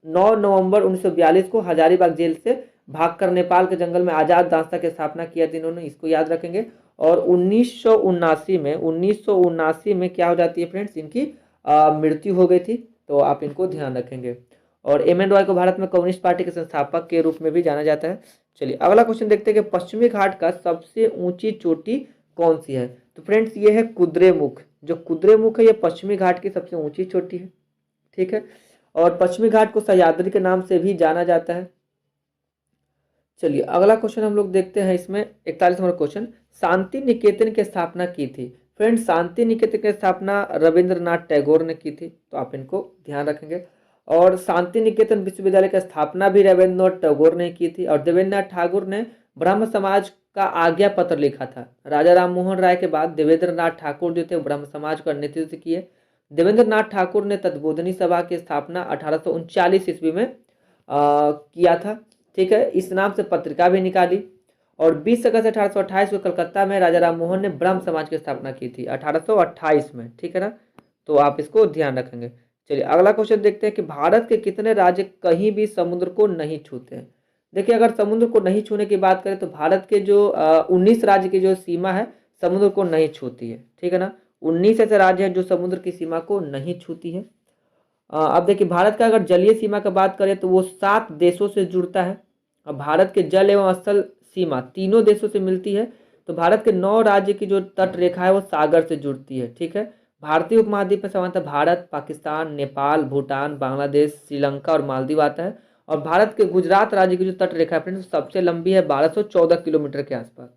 Speaker 1: 9 नवंबर 1942 को हजारीबाग जेल से भागकर नेपाल के जंगल में आजाद दांस्ता की स्थापना किया थी इन्होंने, इसको याद रखेंगे। और 1979 में क्या हो जाती है फ्रेंड्स, इनकी मृत्यु हो गई थी, तो आप इनको ध्यान रखेंगे। और एम एन रॉय को भारत में कम्युनिस्ट पार्टी के संस्थापक के रूप में भी जाना जाता है। चलिए अगला क्वेश्चन देखते हैं कि पश्चिमी घाट का सबसे ऊंची चोटी कौन सी है? तो फ्रेंड्स ये है कुद्रेमुख। जो कुद्रेमुख है ये पश्चिमी घाट की सबसे ऊंची चोटी है। ठीक है, और पश्चिमी घाट को सह्याद्री के नाम से भी जाना जाता है। चलिए अगला क्वेश्चन हम लोग देखते हैं। इसमें 41 नंबर क्वेश्चन, शांति निकेतन की स्थापना की थी? फ्रेंड्स शांति निकेतन की स्थापना रविंद्रनाथ टैगोर ने की थी, तो आप इनको ध्यान रखेंगे। और शांति निकेतन विश्वविद्यालय की स्थापना भी रविंद्रनाथ टैगोर ने की थी। और देवेंद्रनाथ ठाकुर ने ब्रह्म समाज का आज्ञा पत्र लिखा था। राजा राम मोहन राय के बाद देवेंद्रनाथ ठाकुर जो थे ब्रह्म समाज का नेतृत्व किए। देवेंद्रनाथ ठाकुर ने तत्बोधनी सभा की स्थापना 1839 ईस्वी में किया था। ठीक है, इस नाम से पत्रिका भी निकाली। और 20 अगस्त 1828 को कलकत्ता में राजा राम मोहन ने ब्रह्म समाज की स्थापना की थी 1828 में। ठीक है ना, तो आप इसको ध्यान रखेंगे। चलिए अगला क्वेश्चन देखते हैं कि भारत के कितने राज्य कहीं भी समुद्र को नहीं छूते हैं? देखिए अगर समुद्र को नहीं छूने की बात करें तो भारत के जो 19 राज्य की जो सीमा है समुद्र को नहीं छूती है। ठीक है ना, 19 ऐसे राज्य हैं जो समुद्र की सीमा को नहीं छूती है। अब देखिए भारत का अगर जलीय सीमा का बात करें तो वो 7 देशों से जुड़ता है। अब भारत के जल एवं स्थल सीमा तीनों देशों से मिलती है। तो भारत के 9 राज्य की जो तट रेखा है वो सागर से जुड़ती है। ठीक है, भारतीय उपमहाद्वीप में सामान्यतः भारत, पाकिस्तान, नेपाल, भूटान, बांग्लादेश, श्रीलंका और मालदीव आता है। और भारत के गुजरात राज्य की जो तट रेखा है फ्रेंड्स सबसे लंबी है 1214 किलोमीटर के आसपास।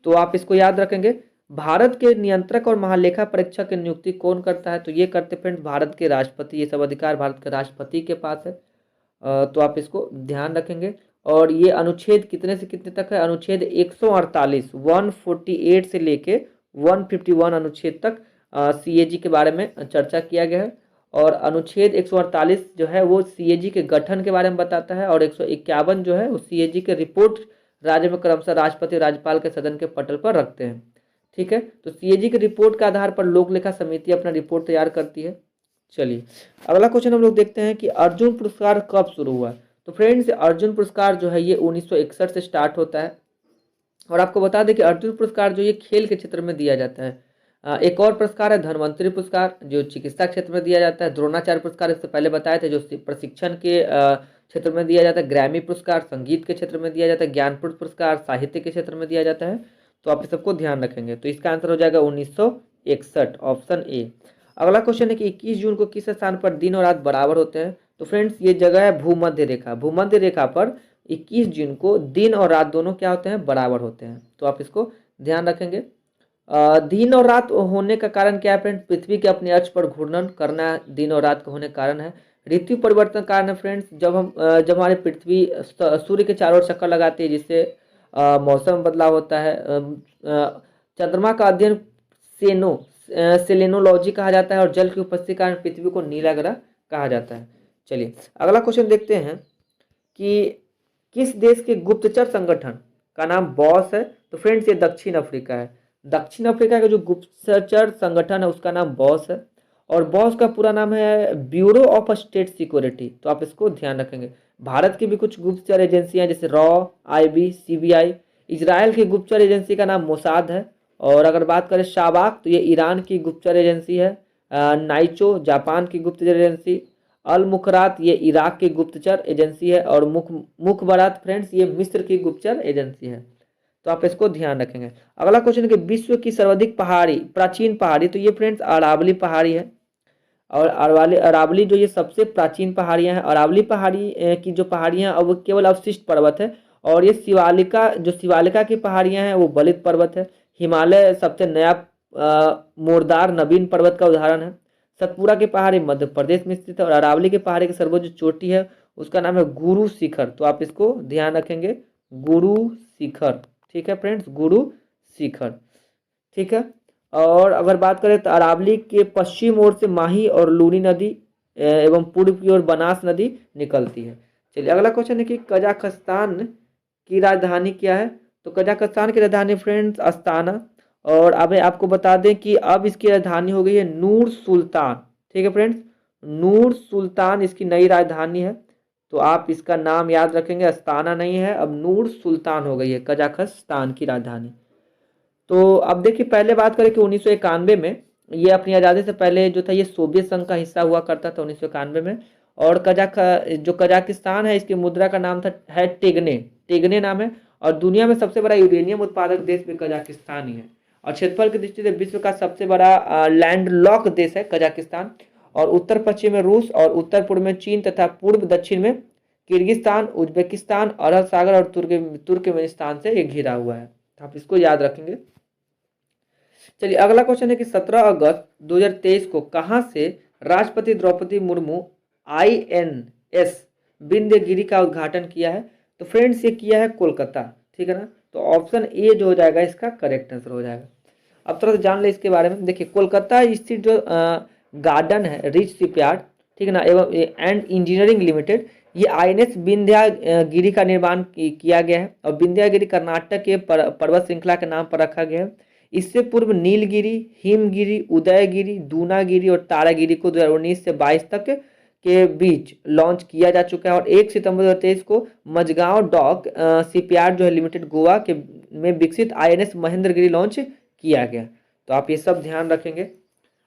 Speaker 1: तो आप इसको याद रखेंगे। भारत के नियंत्रक और महालेखा परीक्षक की नियुक्ति कौन करता है? तो ये करते फ्रेंड्स भारत के राष्ट्रपति। ये सब अधिकार भारत के राष्ट्रपति के पास है, तो आप इसको ध्यान रखेंगे। और ये अनुच्छेद कितने से कितने तक है? अनुच्छेद 148 148 से लेके 151 अनुच्छेद तक सीएजी के बारे में चर्चा किया गया है। और अनुच्छेद 148 जो है वो सीएजी के गठन के बारे में बताता है। और 151 जो है वो सीएजी के रिपोर्ट राज्य में क्रमशः राष्ट्रपति राज्यपाल के सदन के पटल पर रखते हैं। ठीक है, तो सीएजी के रिपोर्ट के आधार पर लोक लेखा समिति अपना रिपोर्ट तैयार करती है। चलिए अगला क्वेश्चन हम लोग देखते हैं कि अर्जुन पुरस्कार कब शुरू हुआ? तो फ्रेंड्स अर्जुन पुरस्कार जो है ये 1961 से स्टार्ट होता है। और आपको बता दें कि अर्जुन पुरस्कार जो ये खेल के क्षेत्र में दिया जाता है। एक और पुरस्कार है धन्वंतरी पुरस्कार जो चिकित्सा क्षेत्र में दिया जाता है। द्रोणाचार्य पुरस्कार इससे पहले बताए थे जो प्रशिक्षण के क्षेत्र में दिया जाता है। ग्रैमी पुरस्कार संगीत के क्षेत्र में दिया जाता है। ज्ञानपीठ पुरस्कार साहित्य के क्षेत्र में दिया जाता है। तो आप इस सबको ध्यान रखेंगे। तो इसका आंसर हो जाएगा 1961 ऑप्शन ए। अगला क्वेश्चन है कि 21 जून को किस स्थान पर दिन और रात बराबर होते हैं? तो फ्रेंड्स ये जगह है भूमध्य रेखा। भूमध्य रेखा पर 21 जून को दिन और रात दोनों क्या होते हैं? बराबर होते हैं। तो आप इसको ध्यान रखेंगे। दिन और रात होने का कारण क्या है फ्रेंड्स? पृथ्वी के अपने अक्ष पर घूर्णन करना दिन और रात का होने का कारण है। ऋतु परिवर्तन कारण है फ्रेंड्स। जब हमारी पृथ्वी सूर्य के चारों ओर चक्कर लगाती है जिससे मौसम में बदलाव होता है। चंद्रमा का अध्ययन सेलेनोलॉजी कहा जाता है। और जल की उपस्थिति के कारण पृथ्वी को नीला ग्रह कहा जाता है। चलिए अगला क्वेश्चन देखते हैं कि किस देश के गुप्तचर संगठन का नाम बॉस है? तो फ्रेंड्स ये दक्षिण अफ्रीका है। दक्षिण अफ्रीका का जो गुप्तचर संगठन है उसका नाम बॉस है। और बॉस का पूरा नाम है ब्यूरो ऑफ स्टेट सिक्योरिटी। तो आप इसको ध्यान रखेंगे। भारत की भी कुछ गुप्तचर एजेंसियां जैसे रॉ, आईबी, सीबीआई। इजराइल की गुप्तचर एजेंसी का नाम मोसाद है। और अगर बात करें शाबाक तो ये ईरान की गुप्तचर एजेंसी है। नाइचो जापान की गुप्तचर एजेंसी। अल मुखरात ये इराक की गुप्तचर एजेंसी है। और मुखबरात फ्रेंड्स ये मिस्र की गुप्तचर एजेंसी है। तो आप इसको ध्यान रखेंगे। अगला क्वेश्चन है कि विश्व की सर्वाधिक प्राचीन पहाड़ी। तो ये फ्रेंड्स अरावली पहाड़ी है। और अरावली जो ये सबसे प्राचीन पहाड़ियां हैं। अरावली पहाड़ी की जो पहाड़ियां हैं वो केवल अवशिष्ट पर्वत है। और ये शिवालिका की पहाड़ियां हैं वो बलित पर्वत है। हिमालय सबसे नया मोरदार नवीन पर्वत का उदाहरण है। सतपुरा की पहाड़ी मध्य प्रदेश में स्थित है। और अरावली की पहाड़ी की सर्वोच्च चोटी है उसका नाम है गुरु शिखर। तो आप इसको ध्यान रखेंगे, गुरु शिखर। ठीक है फ्रेंड्स, गुरु शिखर। ठीक है। और अगर बात करें तो अरावली के पश्चिम ओर से माही और लूनी नदी एवं पूर्व की ओर बनास नदी निकलती है। चलिए अगला क्वेश्चन है कि कजाकिस्तान की राजधानी क्या है। तो कजाकिस्तान की राजधानी फ्रेंड्स अस्ताना। और अब आपको बता दें कि अब इसकी राजधानी हो गई है नूर सुल्तान। ठीक है फ्रेंड्स, नूर सुल्तान इसकी नई राजधानी है। तो आप इसका नाम याद रखेंगे, अस्ताना नहीं है, अब नूर सुल्तान हो गई है कजाकिस्तान की राजधानी। तो अब देखिए पहले बात करें कि 1991 में ये अपनी आज़ादी से पहले जो था ये सोवियत संघ का हिस्सा हुआ करता था 1991 में। और जो कजाकिस्तान है इसकी मुद्रा का नाम था है टेगने, टेगने नाम है। और दुनिया में सबसे बड़ा यूरेनियम उत्पादक देश भी कजाकिस्तान ही है। और क्षेत्रफल की दृष्टि से विश्व का सबसे बड़ा लैंडलॉक देश है कजाकिस्तान। और उत्तर पश्चिम में रूस और उत्तर पूर्व में चीन तथा पूर्व दक्षिण में किर्गिस्तान, उज्बेकिस्तान, अरब सागर और तुर्कमेनिस्तान से ये घिरा हुआ है। आप इसको याद रखेंगे। चलिए अगला क्वेश्चन है कि 17 अगस्त 2023 को कहां से राष्ट्रपति द्रौपदी मुर्मू INS विंध्यगिरी का उद्घाटन किया है। तो फ्रेंड्स ये किया है कोलकाता। ठीक है ना, तो ऑप्शन ए जो हो जाएगा इसका करेक्ट आंसर हो जाएगा। अब थोड़ा सा जान ले इसके बारे में। देखिए कोलकाता स्थित जो गार्डन है रिच शिपयार्ड, ठीक है ना, एवं एंड इंजीनियरिंग लिमिटेड, ये INS विंध्यागिरी का निर्माण किया गया है। और विंध्यागिरी कर्नाटक के पर्वत श्रृंखला के नाम पर रखा गया है। इससे पूर्व नीलगिरी, हिमगिरी, उदयगिरी, दूनागिरी और तारागिरी को 2019 से 22 तक के बीच लॉन्च किया जा चुका है। और 1 सितंबर 2023 को मझगांव डॉक शिपयार्ड जो है लिमिटेड गोवा के में विकसित INS महेंद्रगिरी लॉन्च किया गया। तो आप ये सब ध्यान रखेंगे।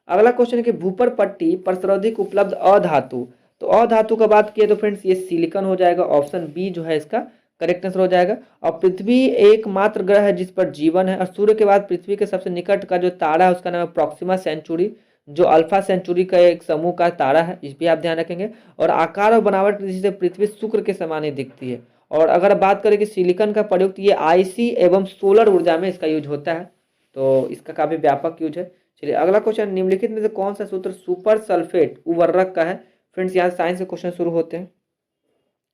Speaker 1: अगला क्वेश्चन है कि भूपर पट्टी पर सर्वाधिक उपलब्ध अधातु। तो अधातु का बात किए तो फ्रेंड्स ये सिलिकॉन हो जाएगा, ऑप्शन बी जो है इसका करेक्ट आंसर हो जाएगा। और पृथ्वी एकमात्र ग्रह है जिस पर जीवन है। और सूर्य के बाद पृथ्वी के सबसे निकट का जो तारा है उसका नाम है प्रॉक्सिमा सेंचुरी, जो अल्फा सेंचुरी का एक समूह का तारा है, इस भी आप ध्यान रखेंगे। और आकार और बनावट से पृथ्वी शुक्र के समान ही दिखती है। और अगर बात करें कि सिलिकॉन का प्रयुक्त ये IC एवं सोलर ऊर्जा में इसका यूज होता है, तो इसका काफी व्यापक यूज है। चलिए अगला क्वेश्चन, निम्नलिखित में से कौन सा सूत्र सुपर सल्फेट उर्वरक का है। फ्रेंड्स यहाँ साइंस के क्वेश्चन शुरू होते हैं।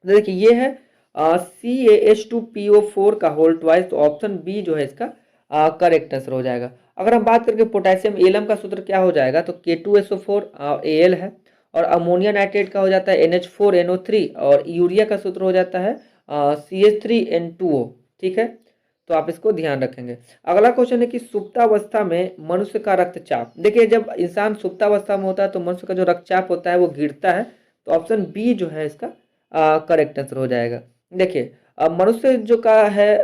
Speaker 1: देखिए ये है CaH2PO4 का होल ट्वाइस। तो ऑप्शन बी जो है इसका करेक्ट आंसर हो जाएगा। अगर हम बात करके पोटेशियम एलम का सूत्र क्या हो जाएगा, तो K2SO4 Al है। और अमोनिया नाइट्रेट का हो जाता है NH4NO3। और यूरिया का सूत्र हो जाता है CH3N2O। ठीक है, तो आप इसको ध्यान रखेंगे। अगला क्वेश्चन है कि सुप्तावस्था में मनुष्य का रक्तचाप। देखिए जब इंसान सुप्तावस्था में होता है तो मनुष्य का जो रक्तचाप होता है वो गिरता है। तो ऑप्शन बी जो है इसका करेक्ट आंसर हो जाएगा। देखिए मनुष्य जो का है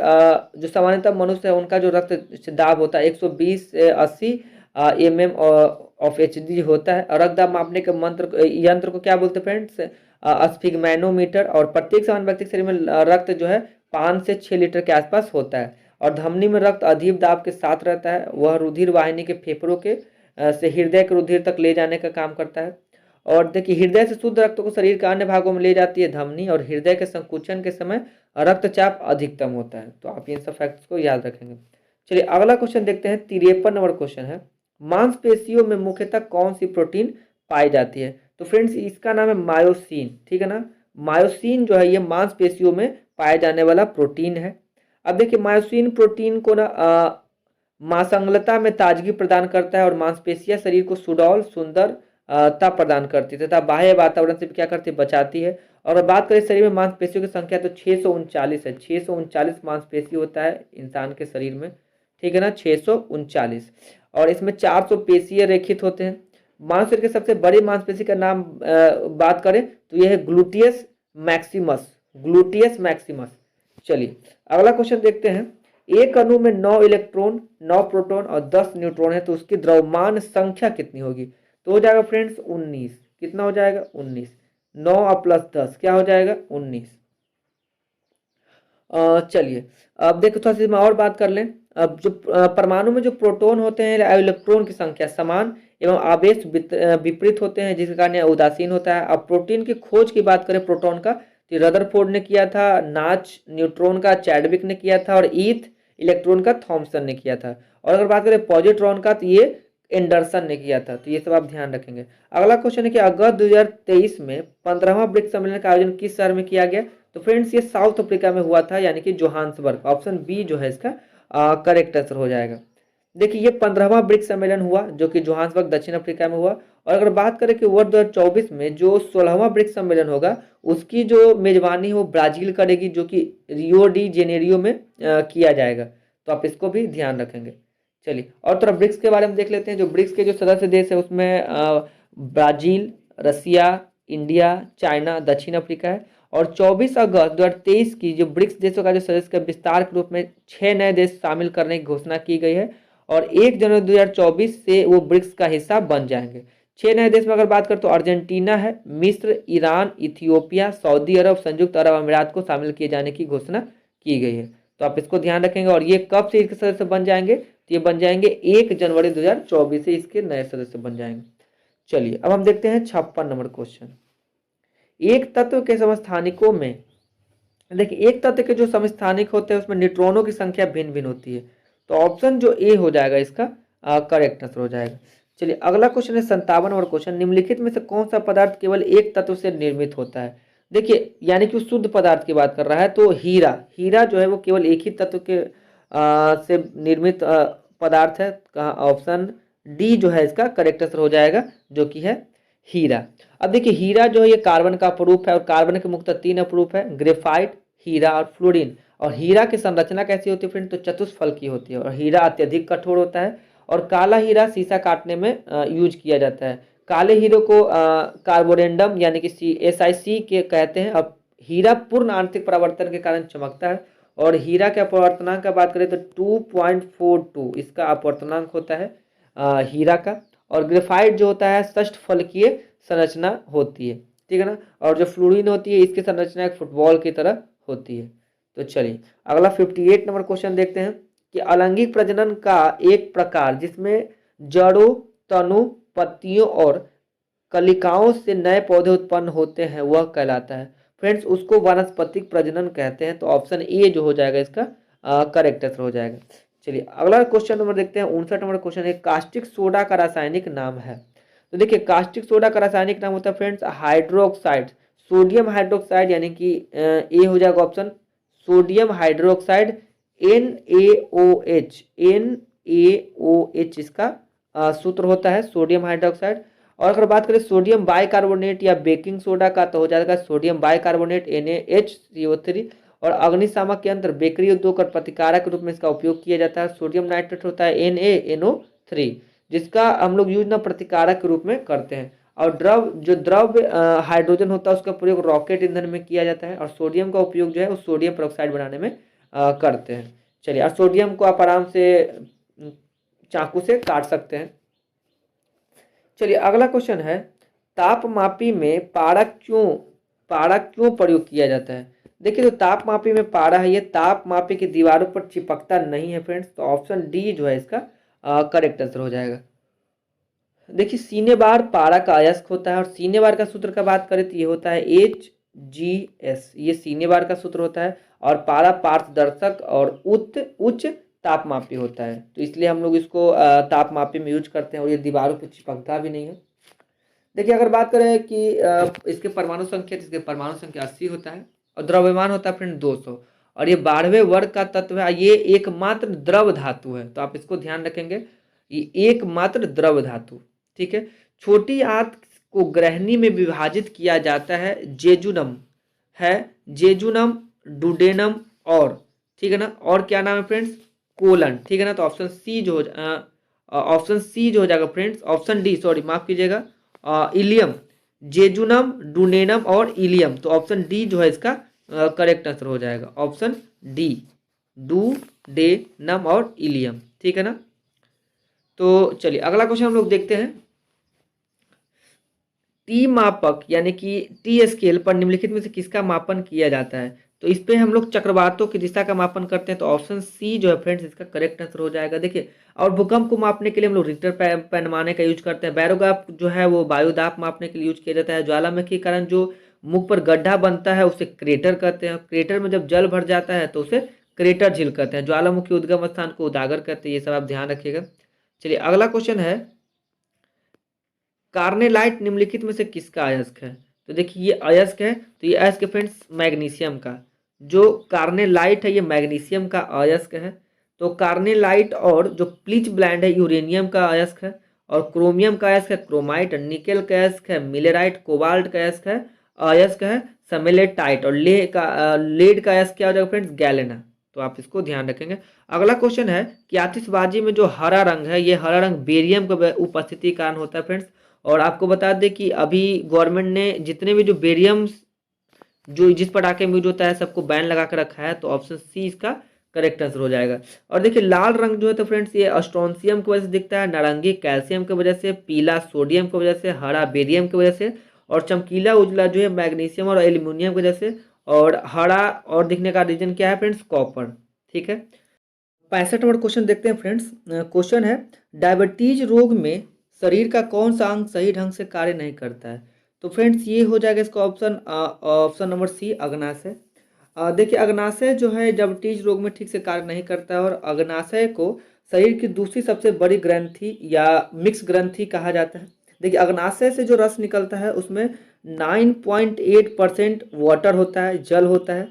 Speaker 1: जो सामान्यतः मनुष्य है उनका जो रक्त दाब होता है 120 से 80 mm ऑफ HD होता है। और रक्तदाब मापने के यंत्र को क्या बोलते हैं फ्रेंड्स, स्फिग्मैनोमीटर। और प्रत्येक सामान्य व्यक्ति के शरीर में रक्त जो है 5 से 6 लीटर के आसपास होता है। और धमनी में रक्त अधीर दाब के साथ रहता है। वह रुधिर वाहिनी के फेफड़ों के से हृदय के रुधिर तक ले जाने का काम करता है। और देखिए हृदय से शुद्ध रक्त को शरीर के अन्य भागों में ले जाती है धमनी। और हृदय के संकुचन के समय रक्तचाप अधिकतम होता है। तो आप इन सब फैक्ट्स को याद रखेंगे। चलिए अगला क्वेश्चन देखते हैं। 53 नंबर क्वेश्चन है, मांसपेशियों में मुख्यतः कौन सी प्रोटीन पाई जाती है। तो फ्रेंड्स इसका नाम है मायोसिन। ठीक है ना, मायोसिन जो है ये मांसपेशियों में पाया जाने वाला प्रोटीन है। अब देखिए मायोसिन प्रोटीन को ना मांसंगलता में ताजगी प्रदान करता है। और मांसपेशियां शरीर को सुडौल सुंदरता प्रदान करती है तथा बाह्य वातावरण से क्या करती है, बचाती है। और बात करें शरीर में मांसपेशियों की संख्या तो 639 है। 639 मांसपेशी होता है इंसान के शरीर में। ठीक है ना, 639। और इसमें 400 पेशीय रेखित होते हैं। मानव शरीर के सबसे बड़ी मांसपेशी का नाम बात करें तो यह है ग्लूटियस मैक्सिमस, ग्लूटियस मैक्सिमस। चलिए अगला क्वेश्चन देखते हैं। एक अणु में 9 इलेक्ट्रॉन, 9 प्रोटॉन और 10 न्यूट्रॉन है तो उसकी द्रव्यमान संख्या कितनी होगी। तो हो जाएगा फ्रेंड्स 19। कितना हो जाएगा, 19। 9 और प्लस 10 क्या हो जाएगा, 19। चलिए अब देखो थोड़ा सी और बात कर लें। अब जो परमाणु में जो प्रोटॉन होते हैं इलेक्ट्रॉन की संख्या समान एवं आवेश विपरीत होते हैं जिसके कारण उदासीन होता है। अब प्रोटीन की खोज की बात करें प्रोटॉन का तो रदरफोर्ड ने किया था, नाच न्यूट्रॉन का चैडविक ने किया था और ईथ इलेक्ट्रॉन का थॉमसन ने किया था। और अगर बात करें पॉजिट्रॉन का तो ये एंडरसन ने किया था। तो ये सब आप ध्यान रखेंगे। अगला क्वेश्चन है कि अगस्त 2023 में 15वां ब्रिक्स सम्मेलन का आयोजन किस शहर में किया गया? तो फ्रेंड्स ये साउथ अफ्रीका में हुआ था, यानी कि जोहान्सबर्ग। ऑप्शन बी जो है इसका करेक्ट आंसर हो जाएगा। देखिए ये 15वां ब्रिक्स सम्मेलन हुआ जो कि जोहान्सबर्ग दक्षिण अफ्रीका में हुआ। और अगर बात करें कि वर्ष 2024 में जो 16वां ब्रिक्स सम्मेलन होगा उसकी जो मेजबानी है वो ब्राजील करेगी, जो कि रियो डी जेनेरियो में किया जाएगा। तो आप इसको भी ध्यान रखेंगे। चलिए और थोड़ा ब्रिक्स के बारे में देख लेते हैं। जो ब्रिक्स के जो सदस्य देश है उसमें ब्राजील, रसिया, इंडिया, चाइना, दक्षिण अफ्रीका है। और 24 अगस्त 2023 की जो ब्रिक्स देशों का जो सदस्य का विस्तार के रूप में 6 नए देश शामिल करने की घोषणा की गई है और 1 जनवरी 2024 से वो ब्रिक्स का हिस्सा बन जाएंगे। 6 नए देश में अगर बात करें तो अर्जेंटीना है, मिस्र, ईरान, इथियोपिया, सऊदी अरब, संयुक्त अरब अमीरात को शामिल किए जाने की घोषणा की गई है। तो आप इसको ध्यान रखेंगे। और ये कब से इसके सदस्य बन जाएंगे? तो ये बन जाएंगे 1 जनवरी 2024 से इसके नए सदस्य बन जाएंगे। चलिए अब हम देखते हैं 56 नंबर क्वेश्चन। एक तत्व के समस्थानिकों में, देखिए एक तत्व के जो समस्थानिक होते हैं उसमें न्यूट्रॉनों की संख्या भिन्न भिन्न होती है। तो ऑप्शन जो ए हो जाएगा इसका करेक्ट आंसर हो जाएगा। चलिए अगला क्वेश्चन है 57 नंबर क्वेश्चन। निम्नलिखित में से कौन सा पदार्थ केवल एक तत्व से निर्मित होता है? देखिए यानी कि शुद्ध पदार्थ की बात कर रहा है। तो हीरा, हीरा जो है वो केवल एक ही तत्व के से निर्मित पदार्थ है। ऑप्शन डी जो है इसका करेक्ट आंसर हो जाएगा, जो कि है हीरा। अब देखिए हीरा जो है ये कार्बन का अपरूप है और कार्बन के मुख्यतः 3 अपरूप है, ग्रेफाइट, हीरा और फ्लोरीन। और हीरा की संरचना कैसी होती है फ्रेंड? तो चतुष्फल की होती है। और हीरा अत्यधिक कठोर होता है और काला हीरा शीशा काटने में यूज किया जाता है। काले हीरो को कार्बोरेंडम यानी कि SiC के कहते हैं। अब हीरा पूर्ण आंतरिक परावर्तन के कारण चमकता है और हीरा के अपवर्तनांक का बात करें तो 2.42 इसका अपवर्तनांक होता है हीरा का। और ग्रेफाइट जो होता है षष्ठफलकीय संरचना होती है, ठीक है ना। और जो फ्लोरीन होती है इसकी संरचना एक फुटबॉल की तरह होती है। तो चलिए अगला 58 नंबर क्वेश्चन देखते हैं कि अलैंगिक प्रजनन का एक प्रकार जिसमें जड़ों, तनु, पत्तियों और कलिकाओं से नए पौधे उत्पन्न होते हैं वह कहलाता है। फ्रेंड्स उसको वानस्पतिक प्रजनन कहते हैं। तो ऑप्शन ए जो हो जाएगा इसका करेक्ट आंसर हो जाएगा। चलिए अगला क्वेश्चन नंबर देखते हैं 59 नंबर क्वेश्चन है कास्टिक सोडा का रासायनिक नाम है। तो देखिए कास्टिक सोडा का रासायनिक नाम होता है फ्रेंड्स हाइड्रोक्साइड, सोडियम हाइड्रोक्साइड, यानी कि ए हो जाएगा option sodium hydroxide NaOH। NaOH इसका सूत्र होता है सोडियम हाइड्रोक्साइड। और अगर बात करें सोडियम बाइकार्बोनेट या बेकिंग सोडा का तो हो जाएगा सोडियम बाइकार्बोनेट NaHCO3। और अग्निशामक के अंदर बेकरी उद्योग और प्रतिकारक के रूप में इसका उपयोग किया जाता है। सोडियम नाइट्रेट होता है NaNO3 जिसका हम लोग यूज ना प्रतिकारक के रूप में करते हैं। और द्रव हाइड्रोजन होता है उसका प्रयोग रॉकेट ईंधन में किया जाता है। और सोडियम का उपयोग जो है वो सोडियम पेरोक्साइड बनाने में करते हैं। चलिए और सोडियम को आप आराम से चाकू से काट सकते हैं। चलिए अगला क्वेश्चन है तापमापी में पारा क्यों प्रयोग किया जाता है? देखिए तो तापमापी में पारा है ये तापमापी की दीवारों पर चिपकता नहीं है फ्रेंड्स। तो ऑप्शन डी जो है इसका करेक्ट आंसर हो जाएगा। देखिए सीने बार पारा का अयस्क होता है और सीने बार का सूत्र का बात करें तो ये होता है HGS, ये सीने बार का सूत्र होता है। और पारा पारदर्शक और उच्च तापमापी होता है। तो इसलिए हम लोग इसको तापमापी में यूज करते हैं और ये दीवारों पर चिपकता भी नहीं है। देखिए अगर बात करें कि इसके परमाणु संख्या, इसके परमाणु संख्या 80 होता है और द्रव्यमान होता है फ्रेंड 200। और ये 12वें वर्ग का तत्व है। ये एकमात्र द्रव धातु है। तो आप इसको ध्यान रखेंगे, ये एकमात्र द्रव धातु, ठीक है। छोटी आंत को ग्रहणी में विभाजित किया जाता है जेजुनम, डुडेनम और, ठीक है ना, और क्या नाम है फ्रेंड्स? कोलन, ठीक है ना। तो ऑप्शन सी जो हो जाएगा फ्रेंड्स, ऑप्शन डी, सॉरी माफ कीजिएगा, इलियम, जेजुनम, डुनेनम और इलियम। तो ऑप्शन डी जो है इसका करेक्ट आंसर हो जाएगा, ऑप्शन डी, डुडेनम और इलियम, ठीक है ना। तो चलिए अगला क्वेश्चन हम लोग देखते हैं टी मापक यानी कि टी स्केल पर निम्नलिखित में से किसका मापन किया जाता है? तो इस पे हम लोग चक्रवातों की दिशा का मापन करते हैं। तो ऑप्शन सी जो है फ्रेंड्स इसका करेक्ट आंसर हो जाएगा। देखिए और भूकंप को मापने के लिए हम लोग रिक्टर पैमाने का यूज करते हैं। बैरोग्राफ जो है वो वायुदाब मापने के लिए यूज किया जाता है। ज्वालामुखी के कारण जो मुख पर गड्ढा बनता है उसे क्रेटर कहते हैं। क्रेटर में जब जल भर जाता है तो उसे क्रेटर झील कहते हैं। ज्वालामुखी उद्गम स्थान को उजागर कहते हैं। ये सब आप ध्यान रखिएगा। चलिए अगला क्वेश्चन है कार्नेलाइट निम्नलिखित में से किसका अयस्क है? तो देखिए ये अयस्क है, तो ये अयस्क है फ्रेंड्स मैग्नीशियम का। जो कार्नेलाइट है ये मैग्नीशियम का अयस्क है। तो कार्नेलाइट और जो प्लीच ब्लैंड है यूरेनियम का अयस्क है, और क्रोमियम का अयस्क है क्रोमाइट, निकेल का अयस्क है मिलेराइट, कोबाल्ट का अयस्क है समेलेटाइट, और लेड का अयस्क क्या हो जाएगा फ्रेंड्स? गैलेना। तो आप इसको ध्यान रखेंगे। अगला क्वेश्चन है कि आतिशबाजी में जो हरा रंग है, ये हरा रंग बेरियम के उपस्थिति के कारण होता है फ्रेंड्स। और आपको बता दें कि अभी गवर्नमेंट ने जितने भी जो बेरियम जो जिस पटाखे में यूज होता है सबको बैन लगा कर रखा है। तो ऑप्शन सी इसका करेक्ट आंसर हो जाएगा। और देखिए लाल रंग जो है तो फ्रेंड्स ये स्ट्रोंशियम की वजह से दिखता है, नारंगी कैल्शियम की वजह से, पीला सोडियम की वजह से, हरा बेरियम की वजह से, और चमकीला उजला जो है मैग्नीशियम और एल्यूमिनियम की वजह से, और हरा और दिखने का रीजन क्या है फ्रेंड्स? कॉपर। ठीक है, 65 नंबर क्वेश्चन देखते हैं फ्रेंड्स। क्वेश्चन है डायबिटीज रोग में शरीर का कौन सा अंग सही ढंग से कार्य नहीं करता है? तो फ्रेंड्स ये हो जाएगा इसका ऑप्शन नंबर सी अग्नाशय। देखिए अग्नाशय जो है डायबिटीज रोग में ठीक से कार्य नहीं करता है, और अग्नाशय को शरीर की दूसरी सबसे बड़ी ग्रंथि या मिक्स ग्रंथि कहा जाता है। देखिए अग्नाशय से जो रस निकलता है उसमें 9.8% वाटर होता है, जल होता है।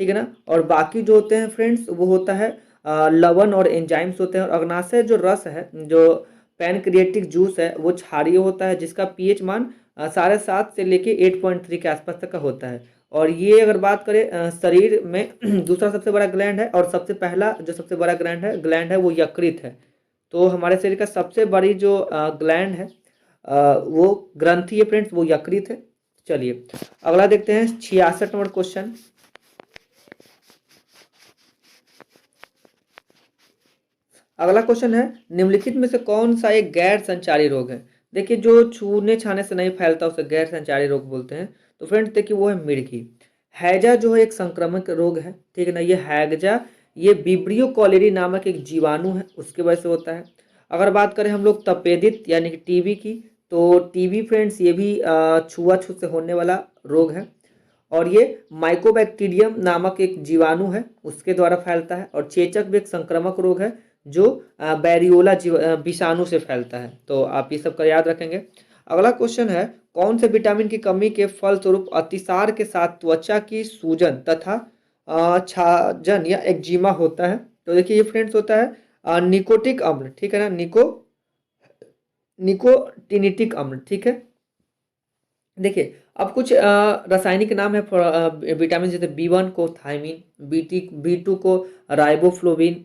Speaker 1: ठीक है ना, और बाकी जो होते हैं फ्रेंड्स वो होता है लवण और एंजाइम्स होते हैं। और अग्नाशय जो रस है, जो पैनक्रिएटिक जूस है, वो क्षारीय होता है, जिसका पीएच मान 7.5 से लेके 8.3 के आसपास तक का होता है। और ये अगर बात करें शरीर में दूसरा सबसे बड़ा ग्लैंड है, और सबसे पहला जो सबसे बड़ा ग्लैंड है वो यकृत है। तो हमारे शरीर का सबसे बड़ी जो ग्लैंड है वो ग्रंथि है फ्रेंड्स, वो यकृत है। चलिए अगला देखते हैं 66 नंबर क्वेश्चन। अगला क्वेश्चन है निम्नलिखित में से कौन सा एक गैर संचारी रोग है? देखिए जो छूने छाने से नहीं फैलता उसे गैर संचारी रोग बोलते हैं। तो फ्रेंड्स देखिए वो है मिर्गी। हैजा जो है एक संक्रामक रोग है। ठीक है ना, ये हैजा ये विब्रियो कॉलेरी नामक एक जीवाणु है, उसके वजह से होता है। अगर बात करें हम लोग तपेदिक यानी कि टीबी की, तो टीबी फ्रेंड्स ये भी छुआछूत से होने वाला रोग है, और ये माइकोबैक्टीरियम नामक एक जीवाणु है उसके द्वारा फैलता है। और चेचक भी एक संक्रामक रोग है जो बैरियोला विषाणु से फैलता है। तो आप ये सब का याद रखेंगे। अगला क्वेश्चन है कौन से विटामिन की कमी के फलस्वरूप अतिसार के साथ त्वचा की सूजन तथा छाजन या एक्जिमा होता है? तो देखिए ये फ्रेंड्स होता है निकोटिक अम्ल। ठीक है ना, निकोटिनिटिक अम्ल। ठीक है, देखिए अब कुछ रासायनिक नाम है विटामिन, जैसे B1 को थायमिन, B2 को राइबोफ्लोविन,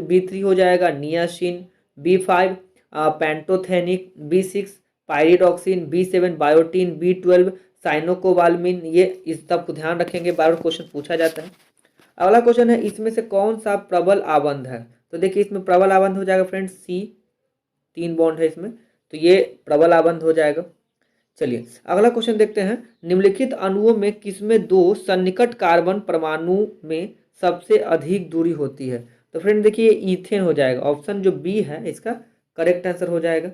Speaker 1: B3 हो जाएगा niacin, B5 pantothenic, B6 pyridoxine, B7 biotin, B12 cyanocobalamin. ये इस सब को ध्यान रखेंगे, बार क्वेश्चन पूछा जाता है। अगला क्वेश्चन है इसमें से कौन सा प्रबल आबंध है? तो देखिए इसमें प्रबल आबंध हो जाएगा फ्रेंड्स सी, 3 बॉन्ड है इसमें, तो ये प्रबल आबंध हो जाएगा। चलिए अगला क्वेश्चन देखते हैं निम्नलिखित अणुओं में किसमें दो सन्निकट कार्बन परमाणु में सबसे अधिक दूरी होती है? तो फ्रेंड देखिए ईथेन हो जाएगा, ऑप्शन जो बी है इसका करेक्ट आंसर हो जाएगा।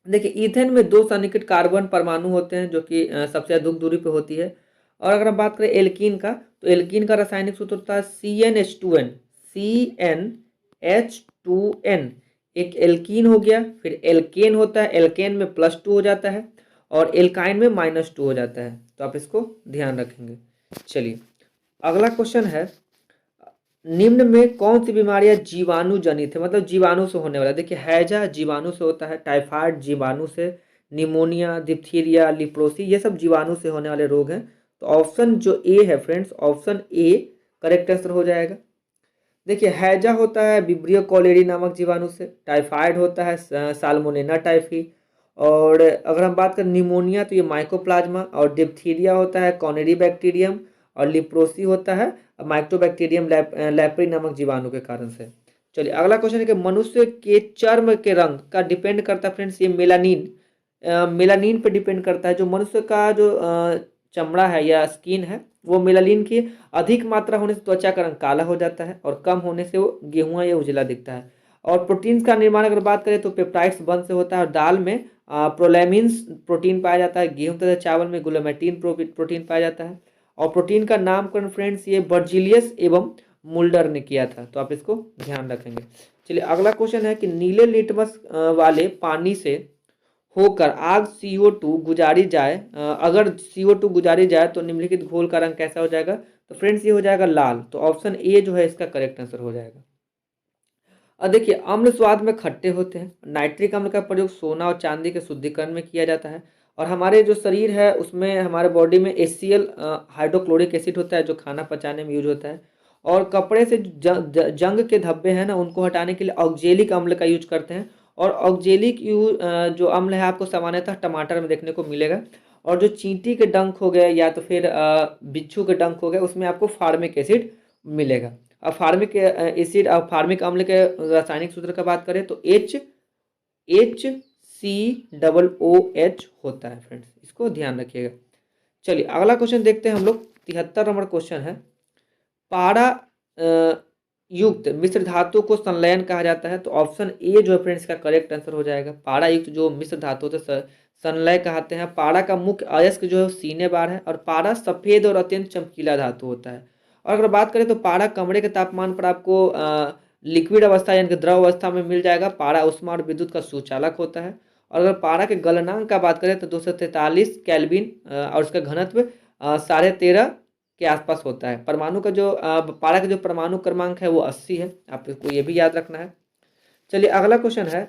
Speaker 1: देखिए ईथेन में दो सन्निकट कार्बन परमाणु होते हैं जो कि सबसे अधिक दूरी पे होती है। और अगर हम बात करें एल्कीन का, तो एल्कीन का रासायनिक सूत्र होता है CnH2n। CnH2n एक एल्कीन हो गया, फिर एल्केन होता है, एल्केन में +2 हो जाता है, और एल्काइन में -2 हो जाता है। तो आप इसको ध्यान रखेंगे। चलिए अगला क्वेश्चन है निम्न में कौन सी बीमारियां जीवाणु जनित है, मतलब जीवाणु से होने वाला? देखिए हैजा जीवाणु से होता है, टाइफाइड जीवाणु से, निमोनिया, डिप्थीरिया, लिप्रोसी, ये सब जीवाणु से होने वाले रोग हैं। तो ऑप्शन जो ए है friends, option A correct answer हो जाएगा। देखिए हैजा होता है विब्रियो कॉलेरी नामक जीवाणु से, टाइफाइड होता है साल्मोनेला टाइफी, और अगर हम बात करें निमोनिया तो ये माइकोप्लाज्मा, और डिप्थीरिया होता है कॉनेरी बैक्टीरियम, और लिप्रोसी होता है माइक्रोबैक्टीरियम लैप्री नामक जीवाणु के कारण से। चलिए अगला क्वेश्चन है कि मनुष्य के चर्म के रंग का डिपेंड करता है फ्रेंड्स, ये मेलानिन पे डिपेंड करता है। जो मनुष्य का जो चमड़ा है या स्किन है वो मेलानिन की अधिक मात्रा होने से त्वचा का रंग काला हो जाता है, और कम होने से वो गेहुआ या उजला दिखता है। और प्रोटीन्स का निर्माण अगर बात करें तो पेप्टाइड्स बंद से होता है, और दाल में प्रोलैमिन्स प्रोटीन पाया जाता है, गेहूं तथा चावल में ग्लूमेटिन प्रोटीन पाया जाता है। और प्रोटीन का नामकरण फ्रेंड्स ये बर्जिलियस एवं मुल्डर ने किया था। तो आप इसको ध्यान रखेंगे। चलिए अगला क्वेश्चन है कि नीले लिटमस वाले पानी से होकर आग CO2 गुजारी जाए, अगर CO2 गुजारी जाए तो निम्नलिखित घोल का रंग कैसा हो जाएगा? तो फ्रेंड्स ये हो जाएगा लाल। तो ऑप्शन ए जो है इसका करेक्ट आंसर हो जाएगा। अब देखिए अम्ल स्वाद में खट्टे होते हैं। नाइट्रिक अम्ल का प्रयोग सोना और चांदी के शुद्धिकरण में किया जाता है। और हमारे जो शरीर है उसमें, हमारे बॉडी में HCl हाइड्रोक्लोरिक एसिड होता है जो खाना पचाने में यूज होता है। और कपड़े से जंग के धब्बे हैं ना उनको हटाने के लिए ऑक्जेलिक अम्ल का यूज करते हैं। और ऑक्जेलिक जो अम्ल है आपको सामान्यतः टमाटर में देखने को मिलेगा। और जो चींटी के डंक हो गए या तो फिर बिच्छू के डंक हो गए उसमें आपको फार्मिक एसिड मिलेगा। अब फार्मिक एसिड और फार्मिक अम्ल के रासायनिक सूत्र का बात करें तो HCOOH होता है फ्रेंड्स, इसको ध्यान रखिएगा। चलिए अगला क्वेश्चन देखते हैं हम लोग। 73 नंबर क्वेश्चन है। पारा युक्त मिश्र धातु को संलयन कहा जाता है। तो ऑप्शन ए जो है फ्रेंड्स का करेक्ट आंसर हो जाएगा। पारा युक्त जो मिश्र धातु होते हैं संलय कहते हैं। पारा का मुख्य अयस्क जो है सीने बार है। और पारा सफेद और अत्यंत चमकीला धातु होता है। और अगर बात करें तो पारा कमरे के तापमान पर आपको लिक्विड अवस्था यानी कि द्रव अवस्था में मिल जाएगा। पारा ऊष्मा और विद्युत का सुचालक होता है। और अगर पारा के गलनांक का बात करें तो 243 केल्विन और उसका घनत्व 13.5 के आसपास होता है। परमाणु का जो पारा का जो परमाणु क्रमांक है वो 80 है। आपको ये भी याद रखना है। चलिए अगला क्वेश्चन है।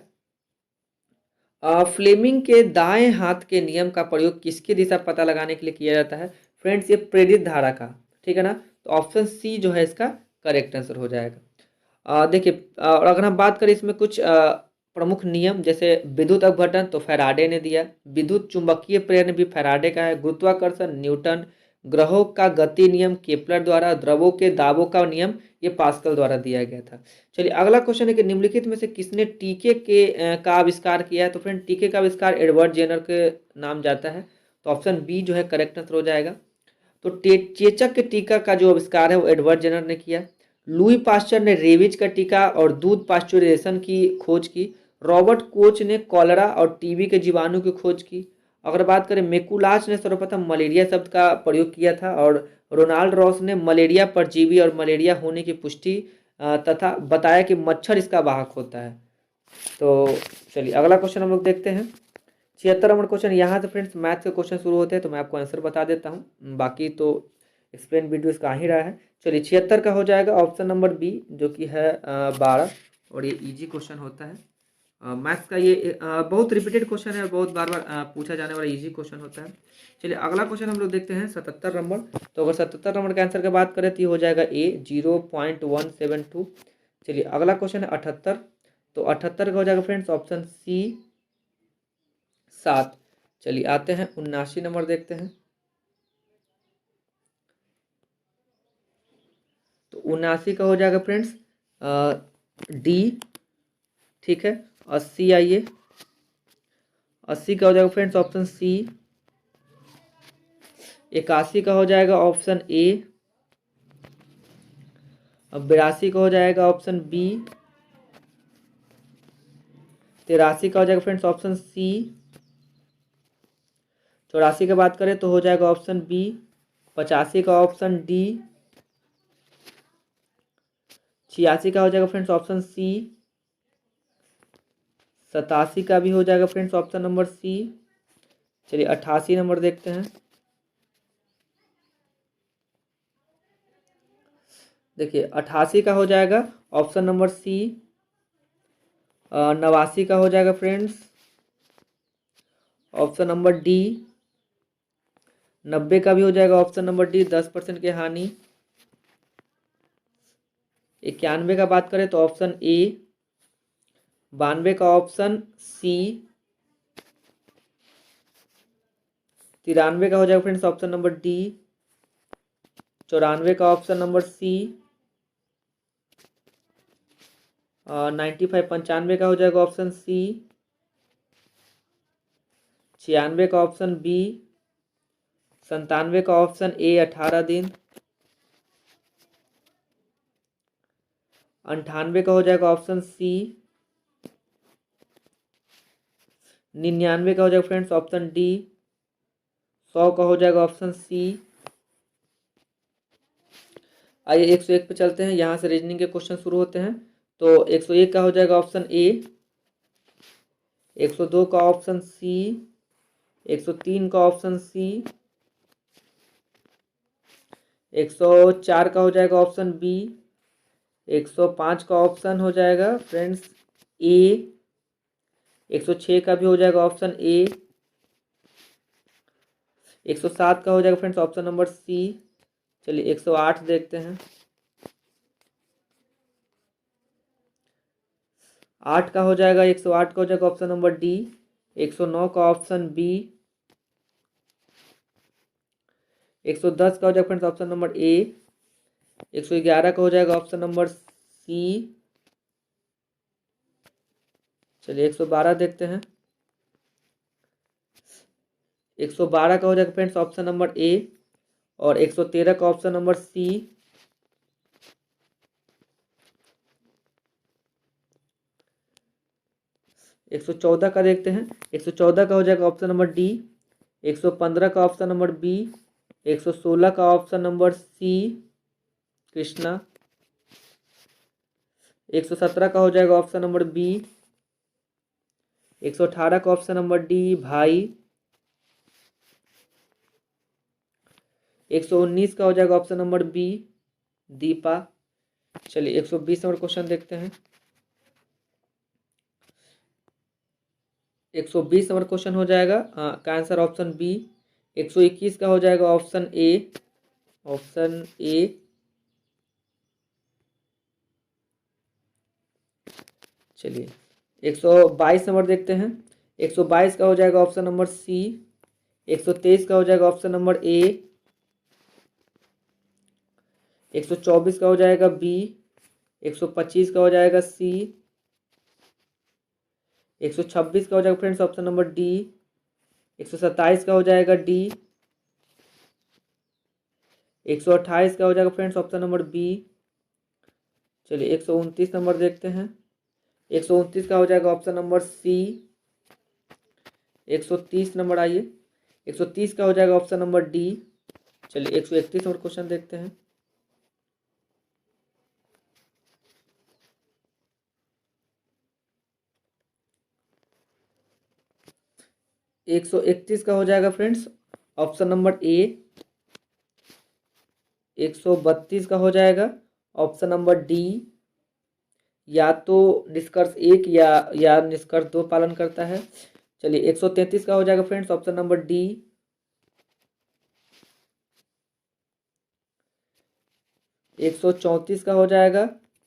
Speaker 1: फ्लेमिंग के दाएं हाथ के नियम का प्रयोग किसकी दिशा पता लगाने के लिए किया जाता है? फ्रेंड्स ये प्रेरित धारा का, ठीक है ना। तो ऑप्शन सी जो है इसका करेक्ट आंसर हो जाएगा। देखिए और अगर हम बात करें इसमें कुछ प्रमुख नियम, जैसे विद्युत अपघटन तो फैराडे ने दिया। विद्युत चुंबकीय प्रेरण भी फैराडे का है। गुरुत्वाकर्षण न्यूटन। ग्रहों का गति नियम केपलर द्वारा। द्रवों के दाबों का नियम ये पास्कल द्वारा दिया गया था। चलिए अगला क्वेश्चन है कि निम्नलिखित में से किसने टीके का आविष्कार किया है? तो फ्रेंड टीके का आविष्कार एडवर्ड जेनर के नाम जाता है। तो ऑप्शन बी जो है करेक्ट आंसर हो जाएगा। तो चेचक के टीका का जो आविष्कार है वो एडवर्ड जेनर ने किया। लुई पास्चर ने रेबीज का टीका और दूध पास्चुराइजेशन की खोज की। रॉबर्ट कोच ने कॉलरा और टीबी के जीवाणु की खोज की। अगर बात करें मेकुलाच ने सर्वप्रथम मलेरिया शब्द का प्रयोग किया था। और रोनाल्ड रॉस ने मलेरिया परजीवी और मलेरिया होने की पुष्टि तथा बताया कि मच्छर इसका वाहक होता है। तो चलिए अगला क्वेश्चन हम लोग देखते हैं। 76 नंबर क्वेश्चन। यहाँ से फ्रेंड्स मैथ के क्वेश्चन शुरू होते हैं तो मैं आपको आंसर बता देता हूँ, बाकी तो एक्सप्लेन वीडियो इसका आ ही रहा है। चलिए 76 का हो जाएगा ऑप्शन नंबर बी जो कि है 12। और ये इजी क्वेश्चन होता है मैथ्स का। ये बहुत रिपीटेड क्वेश्चन है, बहुत बार बार पूछा जाने वाला इजी क्वेश्चन होता है। चलिए अगला क्वेश्चन हम लोग देखते हैं 77 नंबर। तो अगर 77 नंबर के आंसर की बात करें तो ये हो जाएगा ए 0.172। चलिए अगला क्वेश्चन है 78। तो 78 का हो जाएगा फ्रेंड्स ऑप्शन सी 7। चलिए आते हैं 79 नंबर देखते हैं। तो 79 का हो जाएगा फ्रेंड्स डी, ठीक है। 80 आइए, 80 का हो जाएगा फ्रेंड्स ऑप्शन सी। 81 का हो जाएगा ऑप्शन ए। अब 82 का हो जाएगा ऑप्शन बी। 83 का हो जाएगा फ्रेंड्स ऑप्शन सी। 84 की बात करें तो हो जाएगा ऑप्शन बी। 85 का ऑप्शन डी। 86 का हो जाएगा फ्रेंड्स ऑप्शन सी। 87 का भी हो जाएगा फ्रेंड्स ऑप्शन नंबर सी। चलिए 88 नंबर देखते हैं। देखिए 88 का हो जाएगा ऑप्शन नंबर सी। 89 का हो जाएगा फ्रेंड्स ऑप्शन नंबर डी। 90 का भी हो जाएगा ऑप्शन नंबर डी, 10% की हानि। 91 का बात करें तो ऑप्शन ए। 92 का ऑप्शन सी। 93 का हो जाएगा फ्रेंड्स ऑप्शन नंबर डी। 94 का ऑप्शन नंबर सी। 95 95 का हो जाएगा ऑप्शन सी। 96 का ऑप्शन बी। 97 का ऑप्शन ए 18 दिन। 98 का हो जाएगा ऑप्शन सी। 99 का हो जाएगा फ्रेंड्स ऑप्शन डी। 100 का हो जाएगा ऑप्शन सी। आइए 101 पे चलते हैं, यहाँ से रीजनिंग के क्वेश्चन शुरू होते हैं। तो 101 का हो जाएगा ऑप्शन ए। 102 का ऑप्शन सी, 103 का ऑप्शन सी, 104 का हो जाएगा ऑप्शन बी, 105 का ऑप्शन हो जाएगा फ्रेंड्स ए, 106 का भी हो जाएगा ऑप्शन ए, 107 का हो जाएगा फ्रेंड्स ऑप्शन नंबर सी। चलिए 108 देखते हैं। 8 का हो जाएगा, 108 का हो जाएगा ऑप्शन नंबर डी, 109 का ऑप्शन बी, 110 का हो जाएगा फ्रेंड्स ऑप्शन नंबर ए, 111 का हो जाएगा ऑप्शन नंबर सी। चलिए 112 देखते हैं। 112 का हो जाएगा फ्रेंड्स ऑप्शन नंबर ए और 113 का ऑप्शन नंबर सी। 114 का देखते हैं। 114 का हो जाएगा ऑप्शन नंबर डी, 115 का ऑप्शन नंबर बी, 116 का ऑप्शन नंबर सी कृष्णा, 117 का हो जाएगा ऑप्शन नंबर बी, 118 का ऑप्शन नंबर डी भाई, 119 का हो जाएगा ऑप्शन नंबर बी दीपा। चलिए 120 नंबर क्वेश्चन देखते हैं। 120 नंबर क्वेश्चन हो जाएगा का आंसर ऑप्शन बी। 121 का हो जाएगा ऑप्शन ए, ऑप्शन ए। चलिए 122 नंबर देखते हैं। 122 का हो जाएगा ऑप्शन नंबर सी, 123 का हो जाएगा ऑप्शन नंबर ए, 124 का हो जाएगा बी, 125 का हो जाएगा सी, 126 का हो जाएगा फ्रेंड्स ऑप्शन नंबर डी, 127 का हो जाएगा डी, 128 का हो जाएगा फ्रेंड्स ऑप्शन नंबर बी। चलिए 129 नंबर देखते हैं। 129 का हो जाएगा ऑप्शन नंबर सी। 130 नंबर आइए, 130 का हो जाएगा ऑप्शन नंबर डी। चलिए 131 नंबर क्वेश्चन देखते हैं। 131 का हो जाएगा फ्रेंड्स ऑप्शन नंबर ए। 132 का हो जाएगा ऑप्शन नंबर डी, या तो निष्कर्ष एक या निष्कर्ष दो पालन करता है। चलिए 133 का हो जाएगा फ्रेंड्स ऑप्शन नंबर डी। 134 का हो जाएगा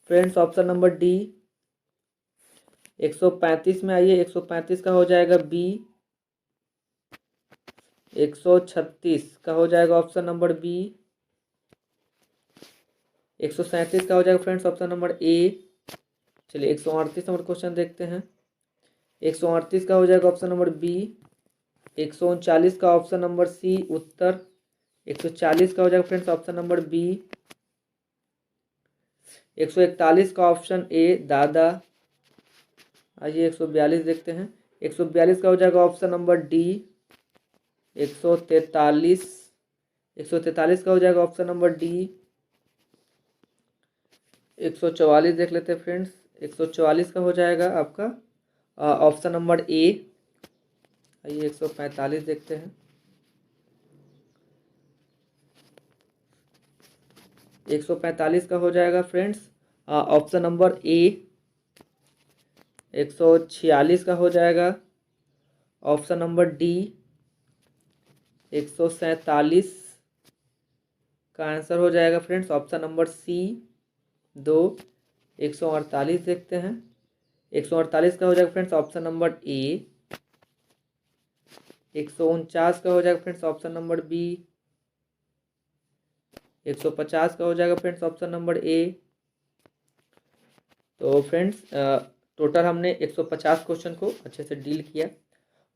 Speaker 1: फ्रेंड्स ऑप्शन नंबर डी। 135 में आइए, 135 का हो जाएगा बी। 136 का हो जाएगा ऑप्शन नंबर बी। 137 का हो जाएगा फ्रेंड्स ऑप्शन नंबर ए। चलिए 138 नंबर क्वेश्चन देखते हैं। 138 का हो जाएगा ऑप्शन नंबर बी। 139 का ऑप्शन नंबर सी उत्तर। 140 का हो जाएगा फ्रेंड्स ऑप्शन नंबर बी। 141 का ऑप्शन ए दादा। आइए 142 देखते हैं। 142 का हो जाएगा ऑप्शन नंबर डी। 143 का हो जाएगा ऑप्शन नंबर डी। 144 देख लेते हैं फ्रेंड्स। 144 का हो जाएगा आपका ऑप्शन नंबर ए। आइए 145 देखते हैं। 145 का हो जाएगा फ्रेंड्स ऑप्शन नंबर ए। 146 का हो जाएगा ऑप्शन नंबर डी। 147 का आंसर हो जाएगा फ्रेंड्स ऑप्शन नंबर सी दो। 148 देखते हैं। 148 का हो जाएगा फ्रेंड्स ऑप्शन नंबर ए। 149 का हो जाएगा फ्रेंड्स ऑप्शन नंबर बी। 150 का हो जाएगा फ्रेंड्स ऑप्शन नंबर ए। तो फ्रेंड्स टोटल हमने 150 क्वेश्चन को अच्छे से डील किया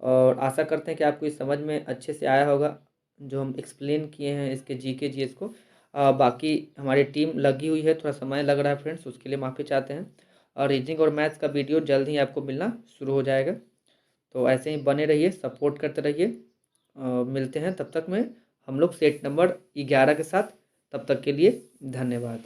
Speaker 1: और आशा करते हैं कि आपको इस समझ में अच्छे से आया होगा जो हम एक्सप्लेन किए हैं इसके जीके जीएस को। बाकी हमारी टीम लगी हुई है, थोड़ा समय लग रहा है फ्रेंड्स, उसके लिए माफ़ी चाहते हैं। और रीजनिंग और मैथ्स का वीडियो जल्द ही आपको मिलना शुरू हो जाएगा। तो ऐसे ही बने रहिए, सपोर्ट करते रहिए। मिलते हैं तब तक में हम लोग सेट नंबर 11 के साथ। तब तक के लिए धन्यवाद।